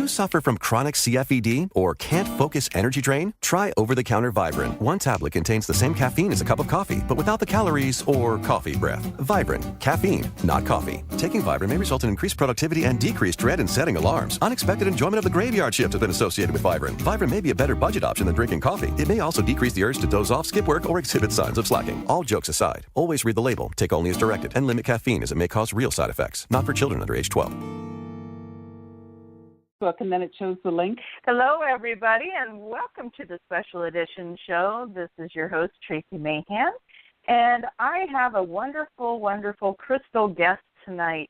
you suffer from chronic CFED or can't focus energy drain? Try over-the-counter Vibrant. One tablet contains the same caffeine as a cup of coffee, but without the calories or coffee breath. Vibrant. Caffeine, not coffee. Taking Vibrant may result in increased productivity and decreased dread in setting alarms. Unexpected enjoyment of the graveyard shift has been associated with Vibrant. Vibrant may be a better budget option than drinking coffee. It may also decrease the urge to doze off, skip work, or exhibit signs of slacking. All jokes aside, always read the label, take only as directed, and limit caffeine as it may cause real side effects. Not for children under age 12. And then it shows the link. Hello, everybody, and welcome to the special edition show. This is your host, Tracie Mahan, and I have a wonderful, wonderful crystal guest tonight.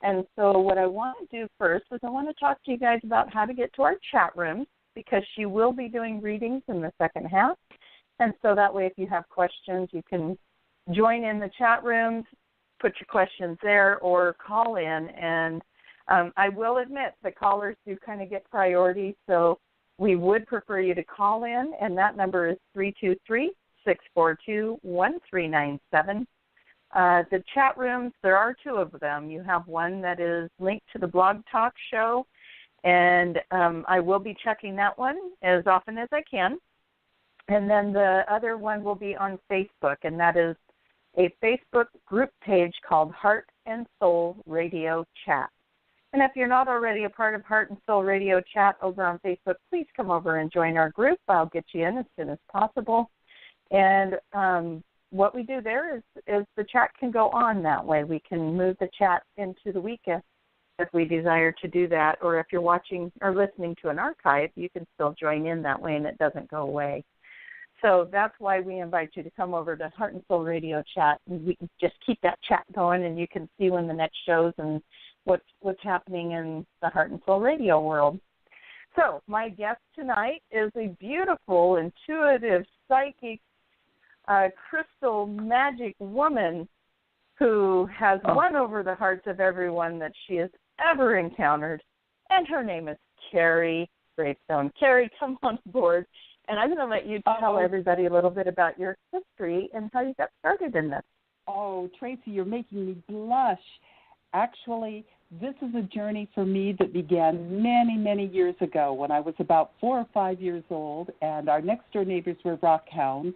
And so what I want to do first is I want to talk to you guys about how to get to our chat rooms, because she will be doing readings in the second half. And so that way, if you have questions, you can join in the chat rooms, put your questions there, or call in. And I will admit the callers do kind of get priority, so we would prefer you to call in, and that number is 323-642-1397. The chat rooms, there are two of them. You have one that is linked to the Blog Talk show, and I will be checking that one as often as I can. And then the other one will be on Facebook, and that is a Facebook group page called Heart and Soul Radio Chat. And if you're not already a part of Heart and Soul Radio Chat over on Facebook, please come over and join our group. I'll get you in as soon as possible. And what we do there is the chat can go on that way. We can move the chat into the weekend if we desire to do that. Or if you're watching or listening to an archive, you can still join in that way and it doesn't go away. So that's why we invite you to come over to Heart and Soul Radio Chat, and we can just keep that chat going, and you can see when the next show's and what's happening in the Heart and Soul Radio world. So my guest tonight is a beautiful, intuitive, psychic, crystal magic woman who has won over the hearts of everyone that she has ever encountered, and her name is Carrie Graystone. Carrie, come on board, and I'm going to let you tell everybody a little bit about your history and how you got started in this. Oh, Tracie, you're making me blush. Actually, this is a journey for me that began many, many years ago when I was about 4 or 5 years old, and our next-door neighbors were rock hounds.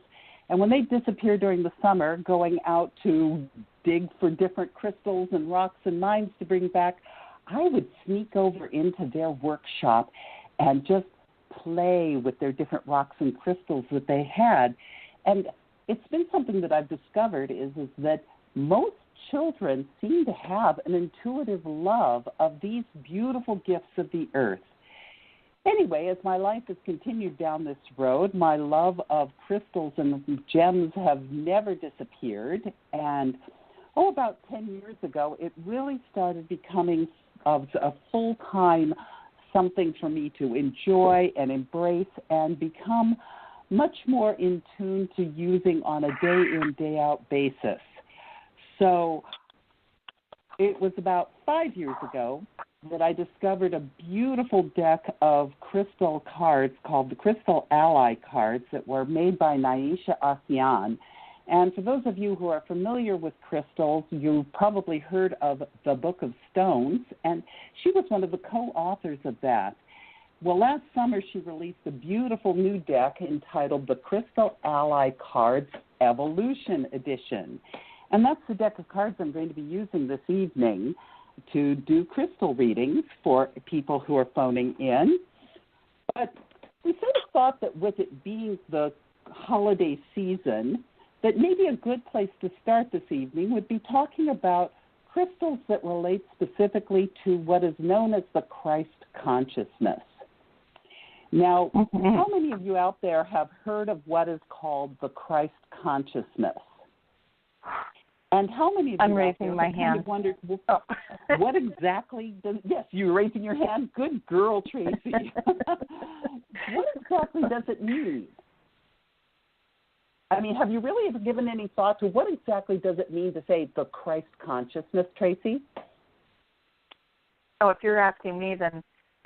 And when they disappeared during the summer, going out to dig for different crystals and rocks and mines to bring back, I would sneak over into their workshop and just play with their different rocks and crystals that they had. And it's been something that I've discovered is that most children seem to have an intuitive love of these beautiful gifts of the earth. Anyway, as my life has continued down this road, my love of crystals and gems have never disappeared. And, about 10 years ago, it really started becoming a full-time something for me to enjoy and embrace and become much more in tune to using on a day-in, day-out basis. So it was about 5 years ago that I discovered a beautiful deck of crystal cards called the Crystal Ally cards that were made by Naisha Asian. And for those of you who are familiar with crystals, you've probably heard of the Book of Stones, and she was one of the co-authors of that. Well, last summer she released a beautiful new deck entitled the Crystal Ally Cards Evolution Edition. And that's the deck of cards I'm going to be using this evening to do crystal readings for people who are phoning in. But we sort of thought that with it being the holiday season, that maybe a good place to start this evening would be talking about crystals that relate specifically to what is known as the Christ consciousness. Now, how many of you out there have heard of what is called the Christ consciousness? And how many of you I'm raising my hand. Kind of wondered, what exactly does, yes, you're raising your hand. Good girl, Tracie. What exactly does it mean? I mean, have you really ever given any thought to what exactly does it mean to say the Christ consciousness, Tracie? Oh, if you're asking me, then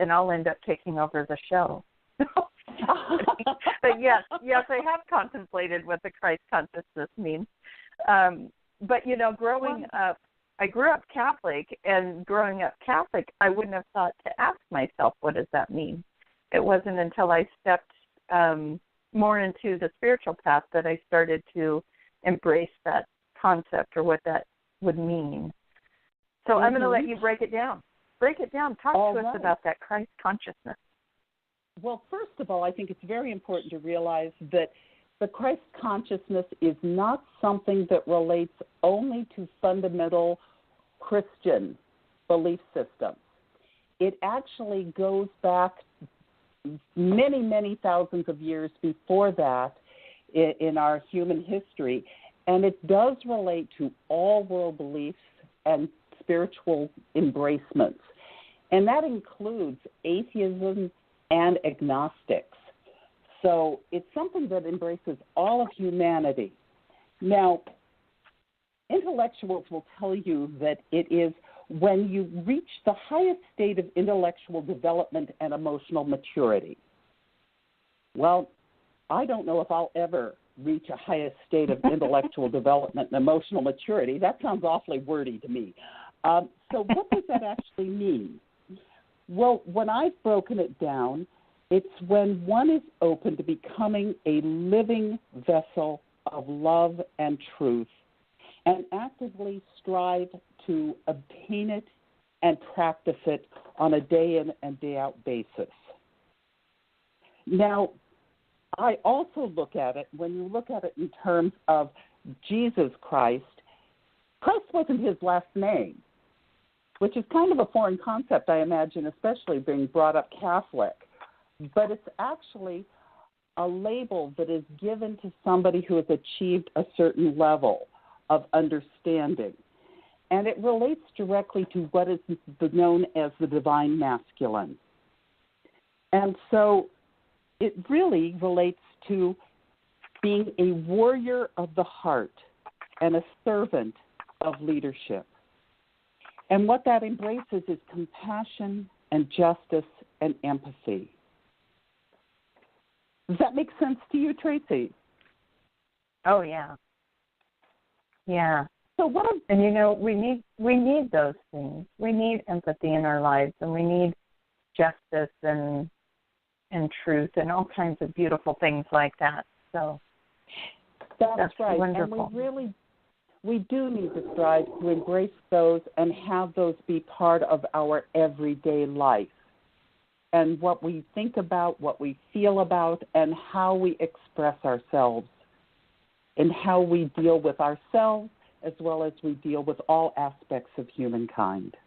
I'll end up taking over the show. But yes, I have contemplated what the Christ consciousness means. But, growing up, I grew up Catholic, and growing up Catholic, I wouldn't have thought to ask myself, what does that mean? It wasn't until I stepped more into the spiritual path that I started to embrace that concept or what that would mean. So I'm going to let you break it down. Break it down. Talk to us about that Christ consciousness. Well, first of all, I think it's very important to realize that the Christ consciousness is not something that relates only to fundamental Christian belief systems. It actually goes back many, many thousands of years before that in our human history, and it does relate to all world beliefs and spiritual embracements. And that includes atheism and agnostics. So it's something that embraces all of humanity. Now, intellectuals will tell you that it is when you reach the highest state of intellectual development and emotional maturity. Well, I don't know if I'll ever reach a highest state of intellectual development and emotional maturity. That sounds awfully wordy to me. So what does that actually mean? Well, when I've broken it down, it's when one is open to becoming a living vessel of love and truth and actively strive to obtain it and practice it on a day in and day out basis. Now, I also look at it, when you look at it in terms of Jesus Christ, Christ wasn't his last name, which is kind of a foreign concept, I imagine, especially being brought up Catholic. But it's actually a label that is given to somebody who has achieved a certain level of understanding. And it relates directly to what is known as the divine masculine. And so it really relates to being a warrior of the heart and a servant of leadership. And what that embraces is compassion and justice and empathy. Does that make sense to you, Tracie? Oh, yeah. Yeah. So what? And you know, we need those things. We need empathy in our lives, and we need justice and truth and all kinds of beautiful things like that. So that's right. Wonderful. And we do need to strive to embrace those and have those be part of our everyday life. And what we think about, what we feel about, and how we express ourselves, and how we deal with ourselves as well as we deal with all aspects of humankind.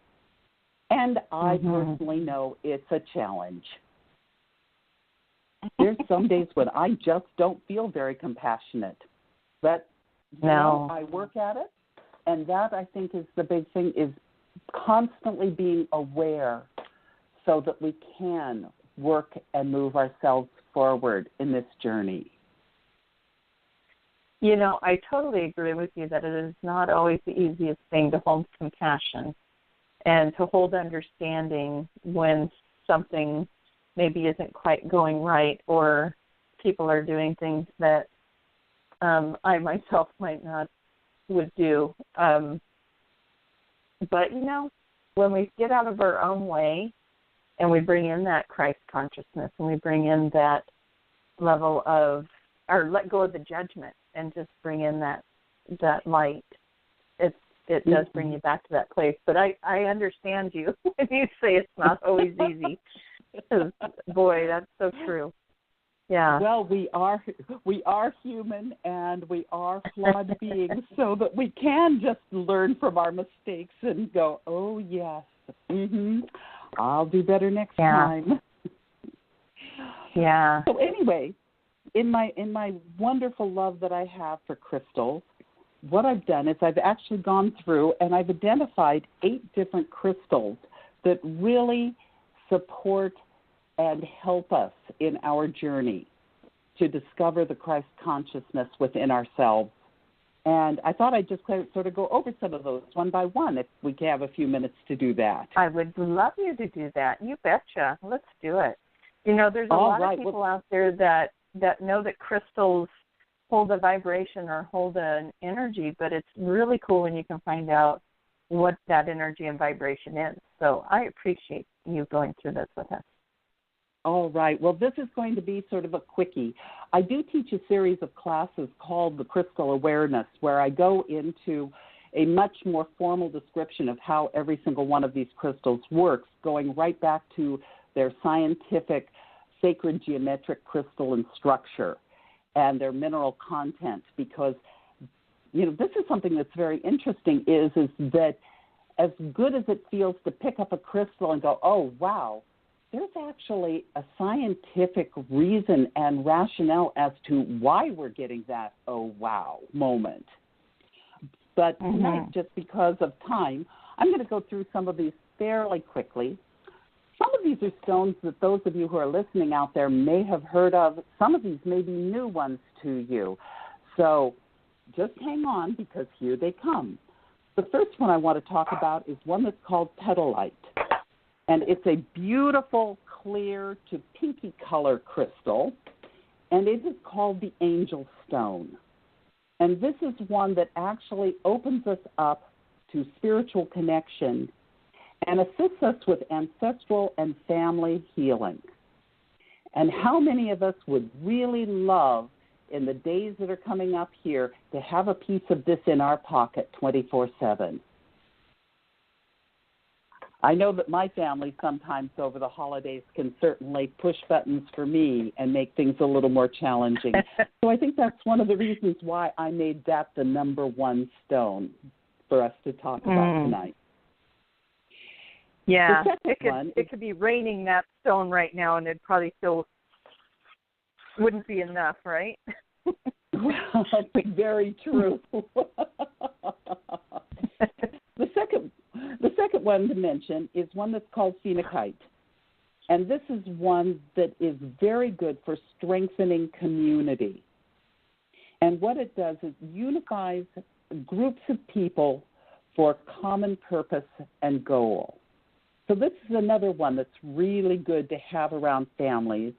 And I personally know it's a challenge. There's some days when I just don't feel very compassionate. But I work at it, and that, I think, is the big thing, is constantly being aware so that we can work and move ourselves forward in this journey. You know, I totally agree with you that it is not always the easiest thing to hold compassion and to hold understanding when something maybe isn't quite going right, or people are doing things that I myself would do. But, you know, when we get out of our own way and we bring in that Christ consciousness and we bring in that level of, or let go of the judgment and just bring in that light, it does bring you back to that place. But I understand you when you say it's not always easy. Boy, that's so true. Yeah. Well, we are human, and we are flawed beings, so that we can just learn from our mistakes and go, oh yes, I'll do better next time. Yeah. So anyway, in my wonderful love that I have for crystals, what I've done is I've actually gone through and I've identified 8 different crystals that really support and help us in our journey to discover the Christ consciousness within ourselves. And I thought I'd just sort of go over some of those one by one, if we can have a few minutes to do that. I would love you to do that. You betcha. Let's do it. You know, there's a lot of people out there that know that crystals hold a vibration or hold an energy, but it's really cool when you can find out what that energy and vibration is. So I appreciate you going through this with us. All right. Well, this is going to be sort of a quickie. I do teach a series of classes called the Crystal Awareness, where I go into a much more formal description of how every single one of these crystals works, going right back to their scientific sacred geometric crystalline structure and their mineral content, because, you know, this is something that's very interesting is that as good as it feels to pick up a crystal and go, oh, wow, there's actually a scientific reason and rationale as to why we're getting that oh, wow moment. But tonight, just because of time, I'm going to go through some of these fairly quickly. Some of these are stones that those of you who are listening out there may have heard of. Some of these may be new ones to you. So just hang on, because here they come. The first one I want to talk about is one that's called petalite. And it's a beautiful, clear to pinky color crystal, and it is called the angel stone. And this is one that actually opens us up to spiritual connection and assists us with ancestral and family healing. And how many of us would really love, in the days that are coming up here, to have a piece of this in our pocket 24/7? I know that my family sometimes over the holidays can certainly push buttons for me and make things a little more challenging. So I think that's one of the reasons why I made that the number one stone for us to talk about tonight. Yeah, it could be raining that stone right now, and it probably still wouldn't be enough, right? Well, very true. The second one to mention is one that's called phenakite. And this is one that is very good for strengthening community. And what it does is unifies groups of people for common purpose and goal. So this is another one that's really good to have around families.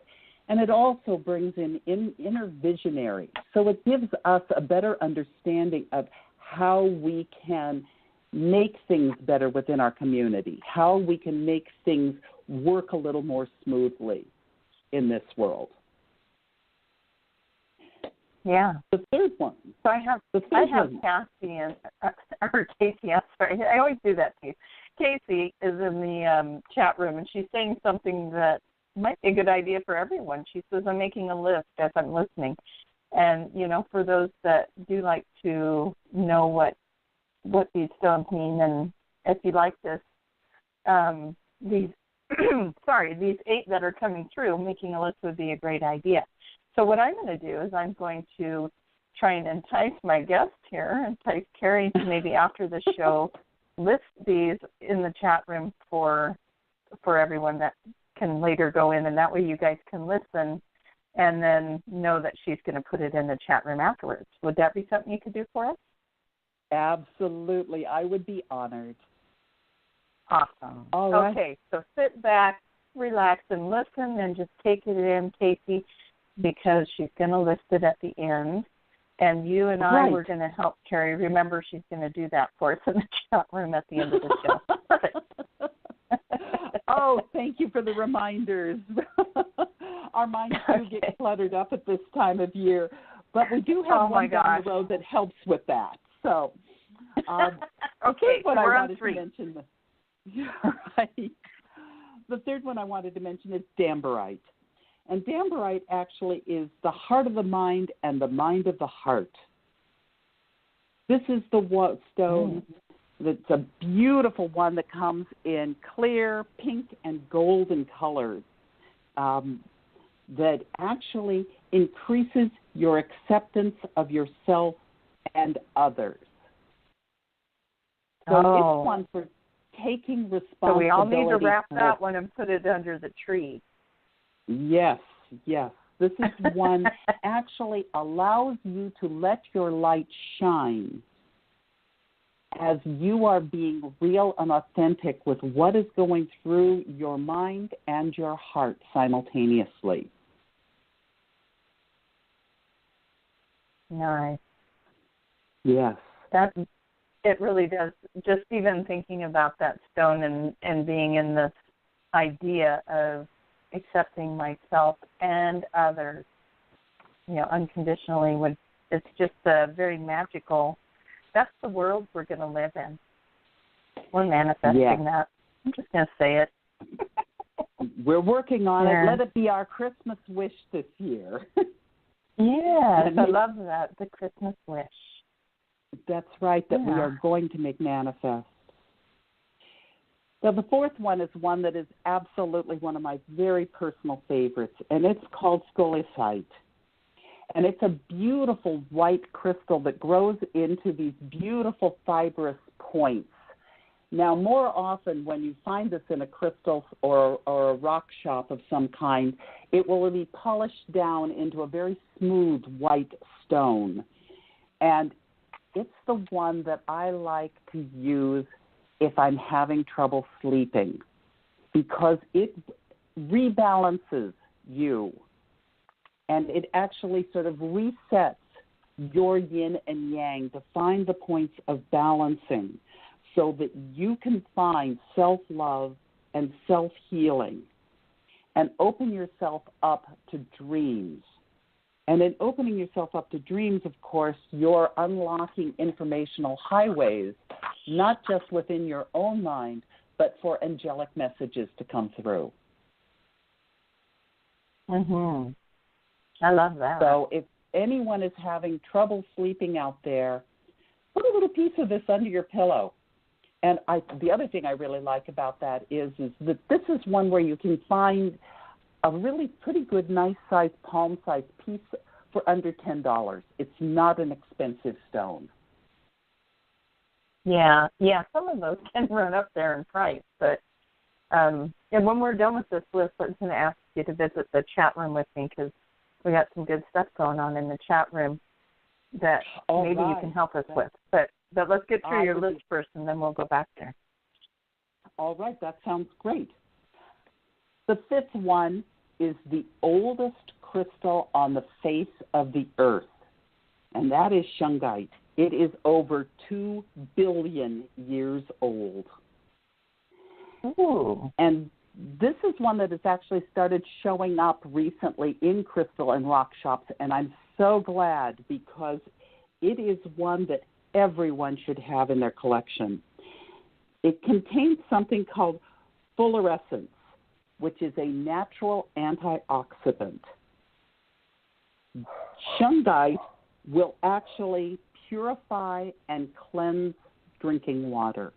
And it also brings in inner visionary. So it gives us a better understanding of how we can make things better within our community, how we can make things work a little more smoothly in this world. Yeah. The third one. So I have Cassie and or Casey. I'm sorry, I always do that to you. Casey is in the chat room, and she's saying something that might be a good idea for everyone. She says, I'm making a list as I'm listening. And, you know, for those that do like to know what these stones mean, and if you like this, these, these 8 that are coming through, making a list would be a great idea. So what I'm going to do is I'm going to try and entice my guest here, entice Carrie to maybe after the show list these in the chat room for everyone that can later go in, and that way you guys can listen and then know that she's going to put it in the chat room afterwards. Would that be something you could do for us? Absolutely. I would be honored. Awesome. All right. Okay, so sit back, relax, and listen, and just take it in, Casey, because she's going to list it at the end. And you and I were going to help Carrie. Remember, she's going to do that for us in the chat room at the end of the show. Perfect. Oh, thank you for the reminders. Our minds do get cluttered up at this time of year, but we do have one down the road that helps with that. So, okay, so we're on 3. The third one I wanted to mention is dambarite. And dambarite actually is the heart of the mind and the mind of the heart. This is the stone that's a beautiful one that comes in clear, pink, and golden colors that actually increases your acceptance of yourself and others. So it's one for taking responsibility. So we all need to wrap that one and put it under the tree. Yes. This is one actually allows you to let your light shine as you are being real and authentic with what is going through your mind and your heart simultaneously. Nice. Yes. It really does. Just even thinking about that stone and being in this idea of accepting myself and others, unconditionally, it's just a very magical, that's the world we're going to live in. We're manifesting that. I'm just going to say it. We're working on it. Let it be our Christmas wish this year. Yes, I love that, the Christmas wish. That's right, that we are going to make manifest. So the fourth one is one that is absolutely one of my very personal favorites, and it's called scolecite. And it's a beautiful white crystal that grows into these beautiful fibrous points. Now, more often when you find this in a crystal or a rock shop of some kind, it will be polished down into a very smooth white stone. And it's the one that I like to use if I'm having trouble sleeping, because it rebalances you, and it actually sort of resets your yin and yang to find the points of balancing so that you can find self-love and self-healing and open yourself up to dreams. And in opening yourself up to dreams, of course, you're unlocking informational highways, not just within your own mind, but for angelic messages to come through. Mhm. I love that. So if anyone is having trouble sleeping out there, put a little piece of this under your pillow. And the other thing I really like about that is that this is one where you can find a really pretty good, nice-sized, palm-sized piece for under $10. It's not an expensive stone. Yeah, some of those can run up there in price. But and when we're done with this list, I'm going to ask you to visit the chat room with me, because we got some good stuff going on in the chat room that maybe you can help us with. But let's get through your list first, and then we'll go back there. All right, that sounds great. The fifth one is the oldest crystal on the face of the earth, and that is shungite. It is over 2 billion years old. Ooh. And this is one that has actually started showing up recently in crystal and rock shops, and I'm so glad, because it is one that everyone should have in their collection. It contains something called fluorescence, which is a natural antioxidant. Shungite will actually purify and cleanse drinking water.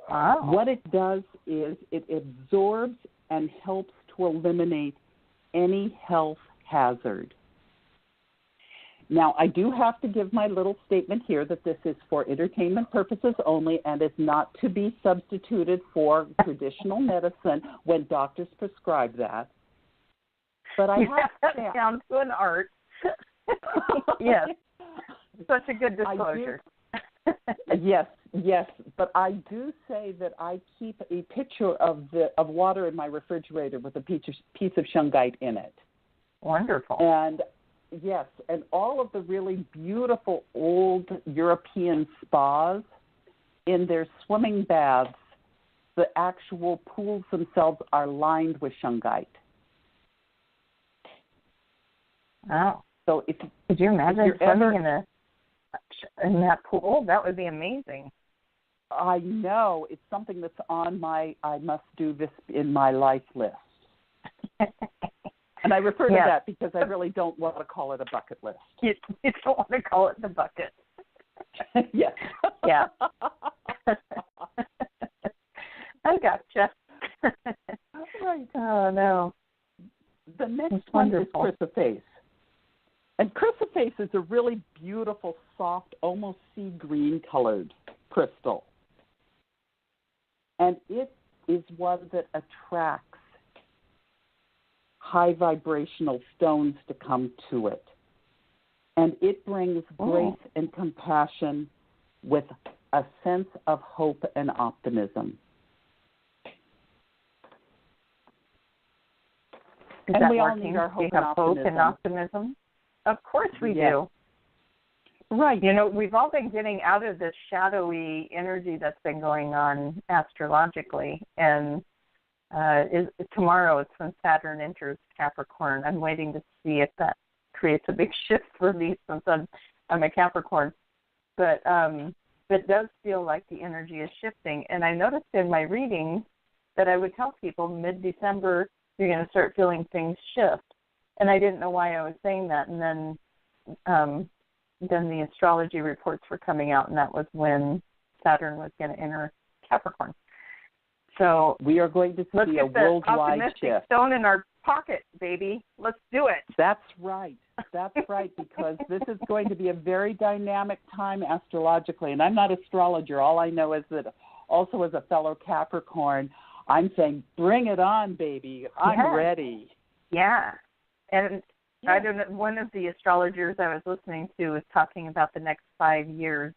Wow. What it does is it absorbs and helps to eliminate any health hazard. Now, I do have to give my little statement here that this is for entertainment purposes only and is not to be substituted for traditional medicine when doctors prescribe that. But I have to say, that sounds to an art. Yes, such a good disclosure. Yes, but I do say that I keep a picture of water in my refrigerator with a piece of shungite in it. Wonderful. And yes, and all of the really beautiful old European spas, in their swimming baths, the actual pools themselves are lined with shungite. Wow. So could you imagine swimming in that pool? That would be amazing. I know. It's something that's on my I must do this in my life list. And I refer to that because I really don't want to call it a bucket list. You don't want to call it the bucket. Yes. Yeah. I gotcha. Right. Oh, no. The next That's one wonderful. is chrysoprase. And chrysoprase is a really beautiful, soft, almost sea green colored crystal. And it is one that attracts high vibrational stones to come to it. And it brings grace and compassion with a sense of hope and optimism. Is and that we all working? need our hope, do you have and optimism. Hope and optimism? Of course we do. Right. You know, we've all been getting out of this shadowy energy that's been going on astrologically, and tomorrow is when Saturn enters Capricorn. I'm waiting to see if that creates a big shift for me since I'm a Capricorn. But it does feel like the energy is shifting. And I noticed in my reading that I would tell people mid-December you're going to start feeling things shift. And I didn't know why I was saying that. And then the astrology reports were coming out, and that was when Saturn was going to enter Capricorn. So we are going to see a worldwide shift. Stone in our pocket, baby. Let's do it. That's right. That's right, because this is going to be a very dynamic time astrologically. And I'm not an astrologer. All I know is that also as a fellow Capricorn, I'm saying, bring it on, baby. I'm ready. Yeah. And I don't know, one of the astrologers I was listening to was talking about the next 5 years.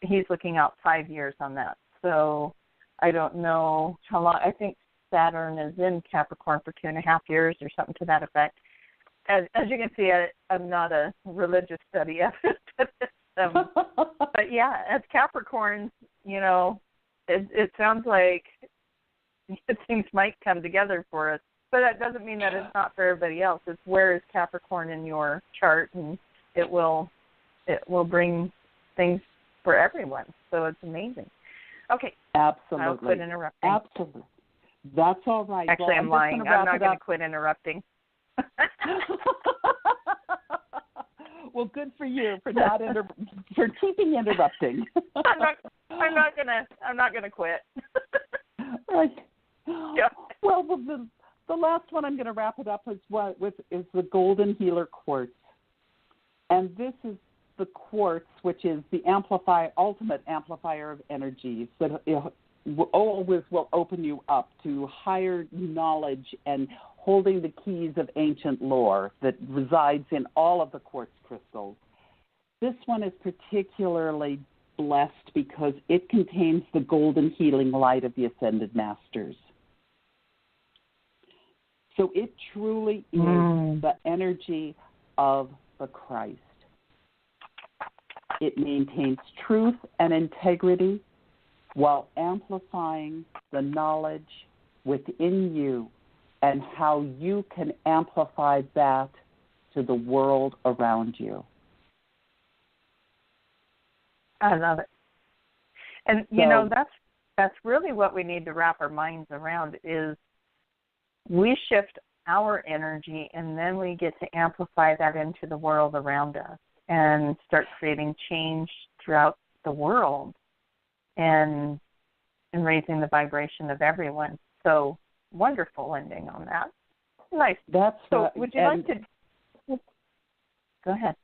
He's looking out 5 years on that. So I don't know how long. I think Saturn is in Capricorn for 2.5 years or something to that effect. As you can see, I'm not a religious study but yeah, as Capricorns, you know, it sounds like things might come together for us. But that doesn't mean that it's not for everybody else. It's where is Capricorn in your chart, and it will bring things for everyone. So it's amazing. Okay. Absolutely. I'll quit interrupting. Absolutely. That's all right. Actually, I'm lying. I'm not going to quit interrupting. Well, good for you for not for keeping interrupting. I'm not gonna quit. Right. Yeah. Well, the last one I'm going to wrap it up is the Golden Healer Quartz, and this is the quartz, which is the ultimate amplifier of energies that always will open you up to higher knowledge and holding the keys of ancient lore that resides in all of the quartz crystals. This one is particularly blessed because it contains the golden healing light of the Ascended Masters. So it truly is the energy of the Christ. It maintains truth and integrity while amplifying the knowledge within you and how you can amplify that to the world around you. I love it. And, you know, that's really what we need to wrap our minds around is we shift our energy and then we get to amplify that into the world around us and start creating change throughout the world and raising the vibration of everyone. So wonderful ending on that. Nice. That's so. Right. Would you like to go ahead?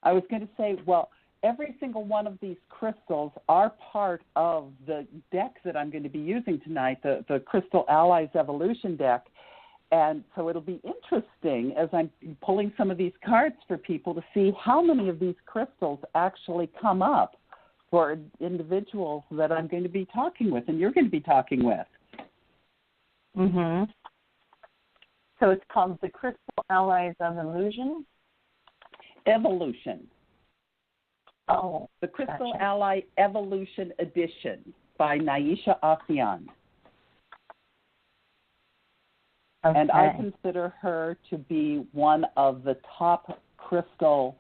I was going to say, well, every single one of these crystals are part of the deck that I'm going to be using tonight, the Crystal Allies Evolution deck. And so it'll be interesting as I'm pulling some of these cards for people to see how many of these crystals actually come up for individuals that I'm going to be talking with and you're going to be talking with. Mm-hmm. So it's called the Crystal Allies of Illusion? Evolution. Oh, the Crystal gotcha. Ally Evolution Edition by Naisha Asian. Okay. And I consider her to be one of the top crystal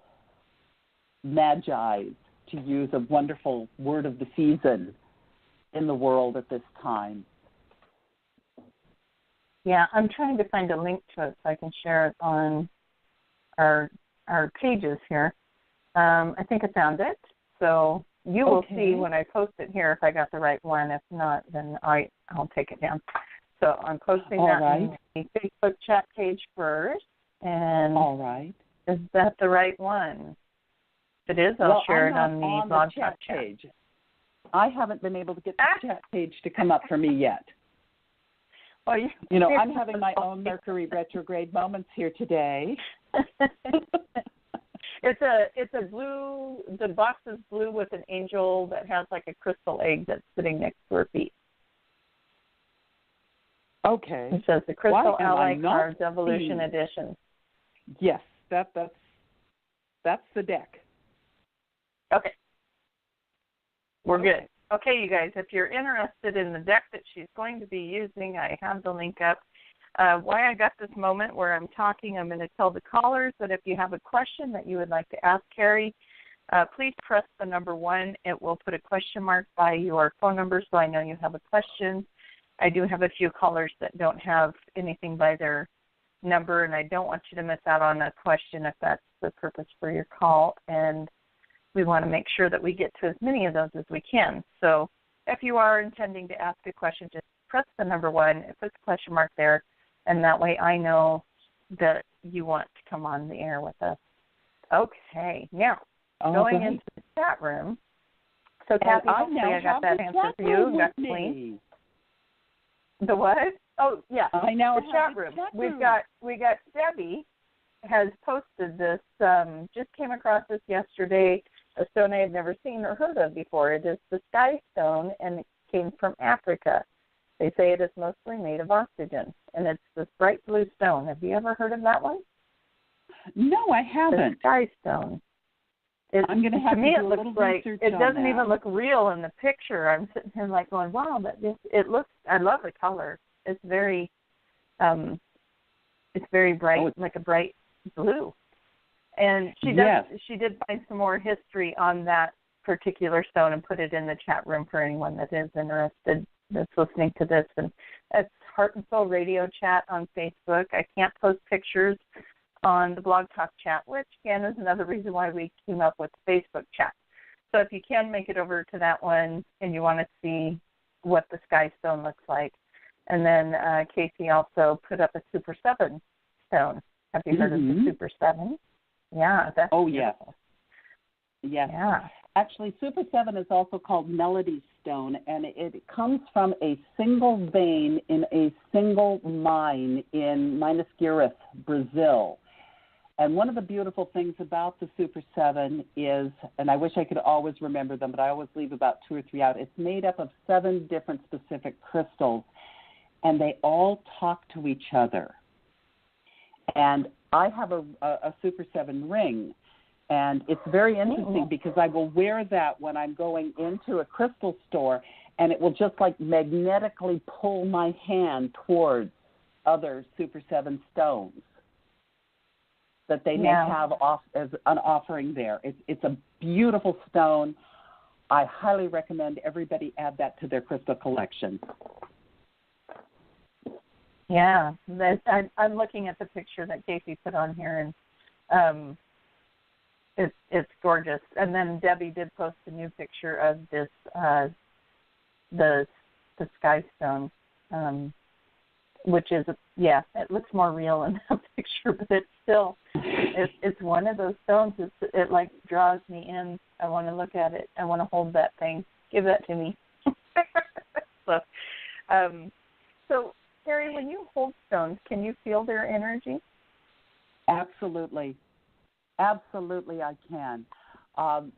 magi, to use a wonderful word of the season, in the world at this time. Yeah, I'm trying to find a link to it so I can share it on our pages here. I think I found it. So you will see when I post it here if I got the right one. If not, then I'll take it down. So I'm posting that on the Facebook chat page first. And all right. Is that the right one? If it is, I'll share it on the blog chat page. I haven't been able to get the chat page to come up for me yet. Well, you know, I'm having my own Mercury retrograde moments here today. It's a blue. The box is blue with an angel that has like a crystal egg that's sitting next to her feet. Okay. It says the Crystal Ally Cards Evolution Edition. Yes, that's the deck. Okay. We're good. Okay, you guys, if you're interested in the deck that she's going to be using, I have the link up. Why I got this moment where I'm talking, I'm going to tell the callers that if you have a question that you would like to ask Carrie, please press the number 1. It will put a question mark by your phone number so I know you have a question. I do have a few callers that don't have anything by their number, and I don't want you to miss out on a question if that's the purpose for your call. And we want to make sure that we get to as many of those as we can. So if you are intending to ask a question, just press the number 1. It puts a question mark there, and that way I know that you want to come on the air with us. Okay, now going into the chat room. So Kathy, hopefully I got that answer for you. Got clean. The what? Oh yeah, I know the chat room. We got Debbie has posted this. Just came across this yesterday. A stone I had never seen or heard of before. It is the sky stone, and it came from Africa. They say it is mostly made of oxygen, and it's this bright blue stone. Have you ever heard of that one? No, I haven't. The sky stone. I'm going to have to do a little research on that. It doesn't even look real in the picture. I'm sitting here like going, wow, it looks. I love the color. It's very bright, like a bright blue. And she did find some more history on that particular stone and put it in the chat room for anyone that is interested that's listening to this. And it's Heart and Soul Radio Chat on Facebook. I can't post pictures on the Blog Talk chat, which, again, is another reason why we came up with Facebook chat. So if you can make it over to that one and you want to see what the sky stone looks like. And then Casey also put up a Super 7 stone. Have you heard of the Super 7? Yeah, that's beautiful. Yes. Yeah. Actually, Super 7 is also called Melody Stone, and it comes from a single vein in a single mine in Minas Gerais, Brazil. And one of the beautiful things about the Super 7 is, and I wish I could always remember them, but I always leave about 2 or 3 out, it's made up of 7 different specific crystals, and they all talk to each other. And I have a Super 7 ring, and it's very interesting because I will wear that when I'm going into a crystal store, and it will just like magnetically pull my hand towards other Super 7 stones that they may have as an offering there. It's a beautiful stone. I highly recommend everybody add that to their crystal collection. Yeah, I'm looking at the picture that Casey put on here, and it's gorgeous. And then Debbie did post a new picture of this the sky stone, which is it looks more real in that picture, but it's still it's one of those stones. It like draws me in. I want to look at it. I want to hold that thing. Give that to me. So. Carrie, when you hold stones, can you feel their energy? Absolutely. Absolutely, I can. And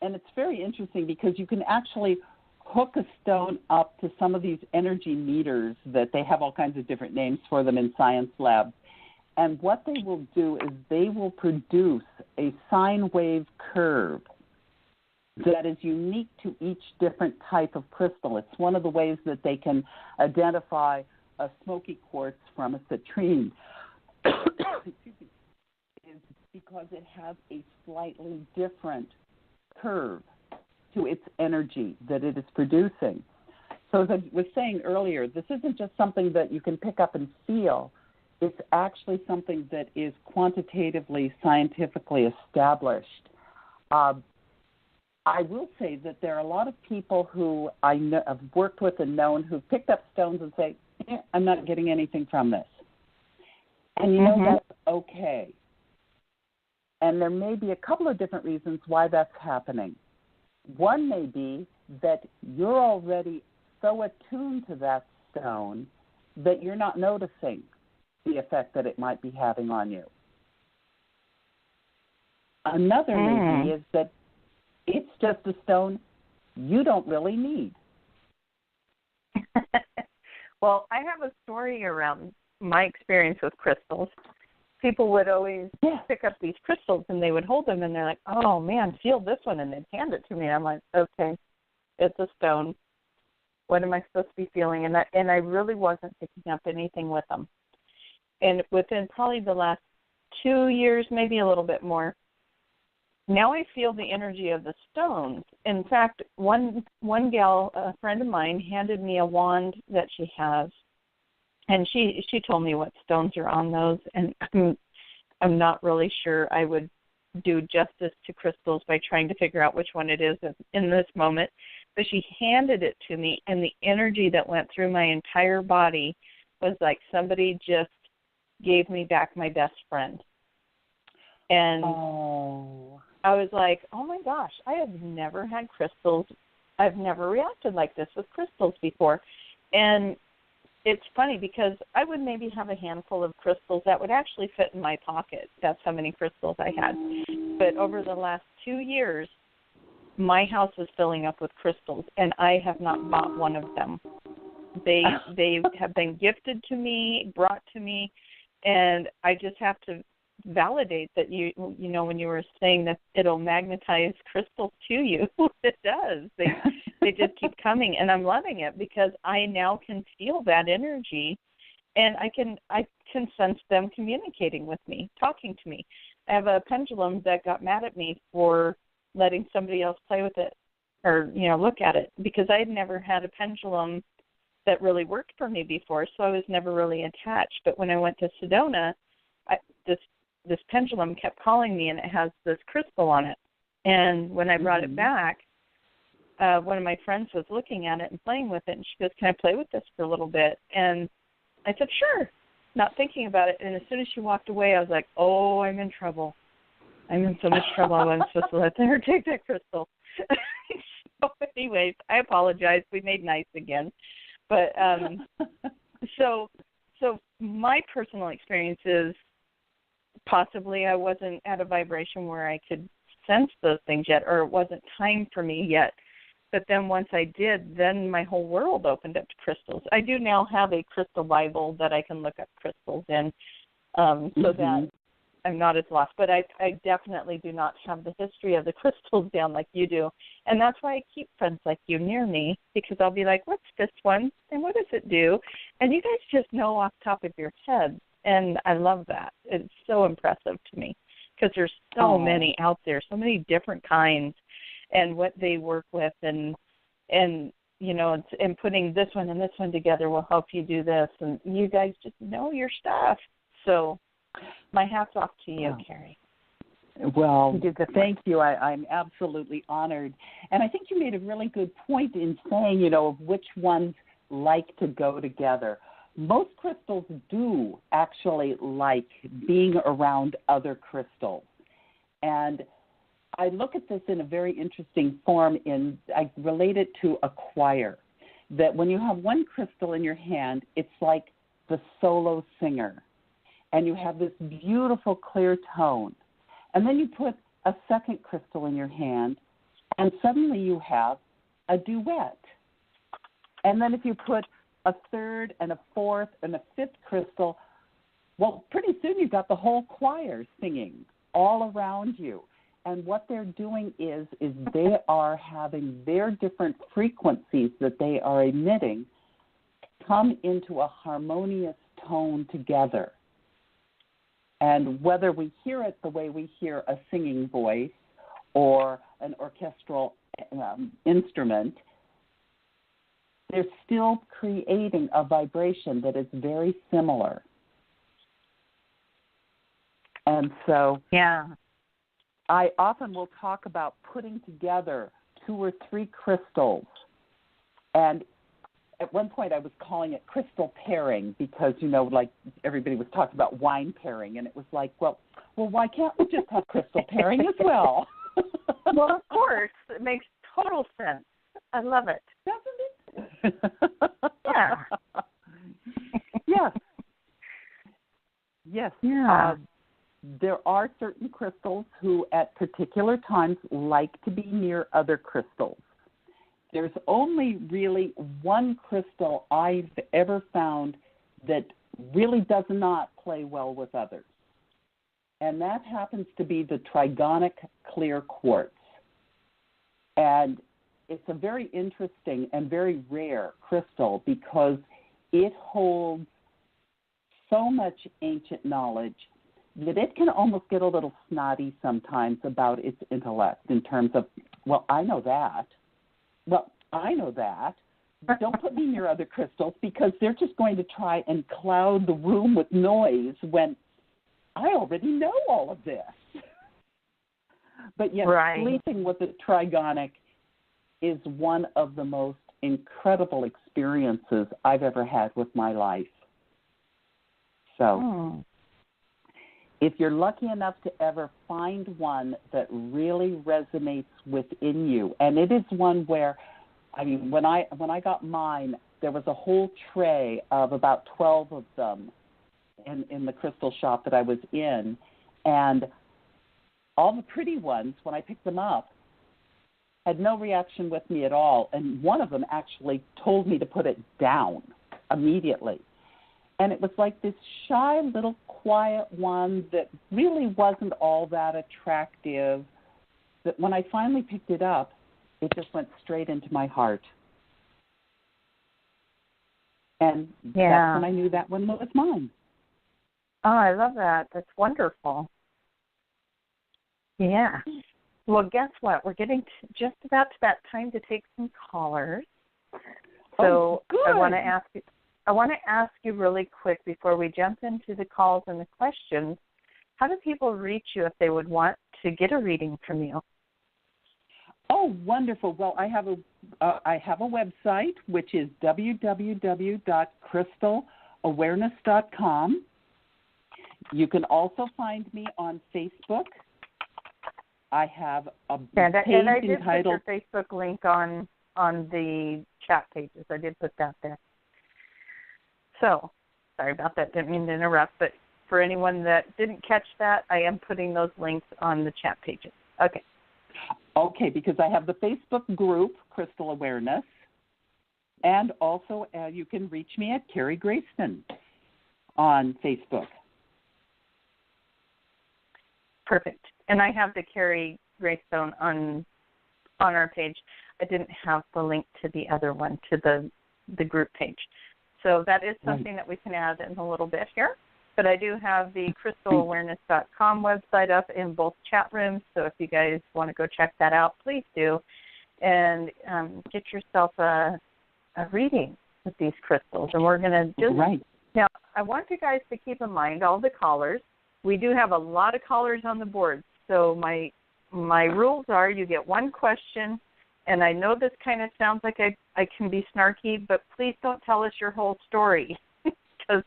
it's very interesting because you can actually hook a stone up to some of these energy meters that they have all kinds of different names for them in science labs. And what they will do is they will produce a sine wave curve that is unique to each different type of crystal. It's one of the ways that they can identify a smoky quartz from a citrine. Is because it has a slightly different curve to its energy that it is producing. So as I was saying earlier, this isn't just something that you can pick up and feel. It's actually something that is quantitatively, scientifically established. I will say that there are a lot of people who I know, have worked with and known who've picked up stones and say, I'm not getting anything from this. And you know, that's okay. And there may be a couple of different reasons why that's happening. One may be that you're already so attuned to that stone that you're not noticing the effect that it might be having on you. Another maybe is that it's just a stone you don't really need. Well, I have a story around my experience with crystals. people would always pick up these crystals and they would hold them and they're like, oh man, feel this one, and they'd hand it to me. I'm like, okay, it's a stone. What am I supposed to be feeling? And I really wasn't picking up anything with them. And within probably the last 2 years, maybe a little bit more, now I feel the energy of the stones. In fact, one gal, a friend of mine, handed me a wand that she has, and she told me what stones are on those, and I'm not really sure I would do justice to crystals by trying to figure out which one it is in this moment. But she handed it to me, and the energy that went through my entire body was like somebody just gave me back my best friend. And I was like, oh my gosh, I have never had crystals. I've never reacted like this with crystals before. And it's funny because I would maybe have a handful of crystals that would actually fit in my pocket. That's how many crystals I had. But over the last 2 years, my house is filling up with crystals, and I have not bought one of them. They have been gifted to me, brought to me, and I just have to validate that you know, when you were saying that it'll magnetize crystals to you, it does. They just keep coming, and I'm loving it because I now can feel that energy, and I can sense them communicating with me, talking to me. I have a pendulum that got mad at me for letting somebody else play with it or, you know, look at it, because I had never had a pendulum that really worked for me before, so I was never really attached. But when I went to Sedona, this pendulum kept calling me, and it has this crystal on it. And when I brought it back, one of my friends was looking at it and playing with it, and she goes, can I play with this for a little bit? And I said, sure, not thinking about it. And as soon as she walked away, I was like, oh, I'm in trouble. I'm in so much trouble. I wasn't supposed to let her take that crystal. So anyways, I apologize. We made nice again. But so my personal experience is possibly I wasn't at a vibration where I could sense those things yet, or it wasn't time for me yet. But then once I did, then my whole world opened up to crystals. I do now have a crystal Bible that I can look up crystals in, so that I'm not as lost. But I definitely do not have the history of the crystals down like you do. And that's why I keep friends like you near me, because I'll be like, what's this one? And what does it do? And you guys just know off the top of your heads. And I love that. It's so impressive to me because there's so many out there, so many different kinds, and what they work with, and you know, and putting this one and this one together will help you do this. And you guys just know your stuff. So my hat's off to you, Carrie. Well, thank you. I'm absolutely honored. And I think you made a really good point in saying, you know, of which ones like to go together. Most crystals do actually like being around other crystals. And I look at this in a very interesting form. I relate it to a choir, that when you have one crystal in your hand, it's like the solo singer. And you have this beautiful, clear tone. And then you put a second crystal in your hand, and suddenly you have a duet. And then if you put a third and a fourth and a fifth crystal, well, pretty soon you've got the whole choir singing all around you. And what they're doing is they are having their different frequencies that they are emitting come into a harmonious tone together. And whether we hear it the way we hear a singing voice or an orchestral instrument, they're still creating a vibration that is very similar. And so I often will talk about putting together 2 or 3 crystals. And at one point I was calling it crystal pairing because, you know, like everybody was talking about wine pairing. And it was like, well, why can't we just have crystal pairing as well? Well, of course. It makes total sense. I love it. Doesn't it? Yeah. Yes. Yes. Yeah. There are certain crystals who at particular times like to be near other crystals. There's only really one crystal I've ever found that really does not play well with others. and that happens to be the trigonic clear quartz. And it's a very interesting and very rare crystal because it holds so much ancient knowledge that it can almost get a little snotty sometimes about its intellect in terms of, well, I know that. Well, I know that. Don't put me near other crystals because they're just going to try and cloud the room with noise when I already know all of this. But yet sleeping with a trigonic is one of the most incredible experiences I've ever had with my life. So if you're lucky enough to ever find one that really resonates within you, and it is one where, I mean, when I got mine, there was a whole tray of about 12 of them in the crystal shop that I was in, and all the pretty ones, when I picked them up, had no reaction with me at all, and one of them actually told me to put it down immediately. And it was like this shy little quiet one that really wasn't all that attractive, that when I finally picked it up, it just went straight into my heart. And that's when I knew that one was mine. Oh, I love that. That's wonderful. Yeah. Well, guess what? We're getting just about to that time to take some callers. So I want to ask you really quick before we jump into the calls and the questions. How do people reach you if they would want to get a reading from you? Oh, wonderful. Well, I have a website, which is www.crystalawareness.com. You can also find me on Facebook. I have a page and I did entitled... put your Facebook link on the chat pages. I did put that there. So, sorry about that. Didn't mean to interrupt, but for anyone that didn't catch that, I am putting those links on the chat pages. Okay. Okay, because I have the Facebook group, Crystal Awareness, and also you can reach me at Carrie Graystone on Facebook. Perfect. And I have the Carrie Graystone on our page. I didn't have the link to the other one, to the group page. So that is something that we can add in a little bit here. But I do have the crystalawareness.com website up in both chat rooms. So if you guys want to go check that out, please do. And get yourself a reading with these crystals. And we're going to just... Now, I want you guys to keep in mind all the callers. We do have a lot of callers on the board. So my rules are you get one question. And I know this kind of sounds like I can be snarky, but please don't tell us your whole story because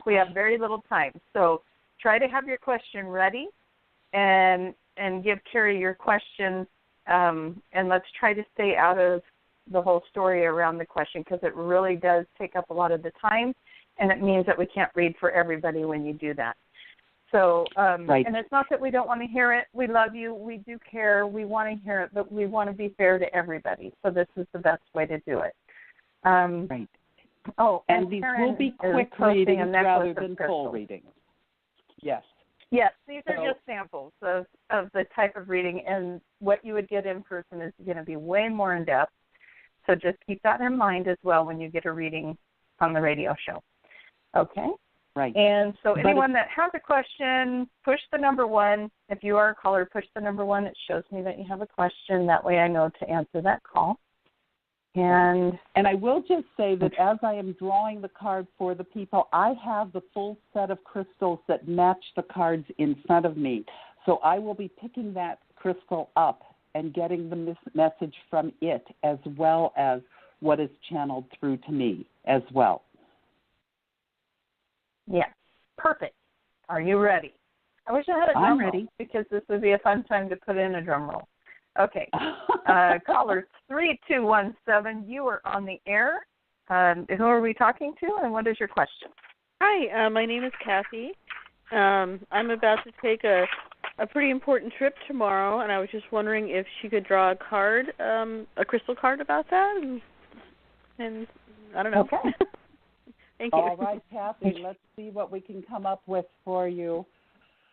we have very little time. So try to have your question ready and give Carrie your question, and let's try to stay out of the whole story around the question because it really does take up a lot of the time, and it means that we can't read for everybody when you do that. So, and it's not that we don't want to hear it. We love you. We do care. We want to hear it, but we want to be fair to everybody. So this is the best way to do it. Oh, and these will be quick readings rather than full readings. Yes. Yes, these are just samples of the type of reading, and what you would get in person is going to be way more in-depth. So just keep that in mind as well when you get a reading on the radio show. Okay? Right. And so anyone that has a question, push the number 1. If you are a caller, push the number 1. It shows me that you have a question. That way I know to answer that call. And I will just say that as I am drawing the card for the people, I have the full set of crystals that match the cards in front of me. So I will be picking that crystal up and getting the message from it as well as what is channeled through to me as well. Yes, perfect. Are you ready? I wish I had a drum roll because this would be a fun time to put in a drum roll. Okay. Caller 3217, you are on the air. Who are we talking to, and what is your question? Hi, my name is Kathy. I'm about to take a pretty important trip tomorrow, and I was just wondering if she could draw a card, a crystal card about that, and I don't know. Okay. Thank you. All right, Kathy, let's see what we can come up with for you.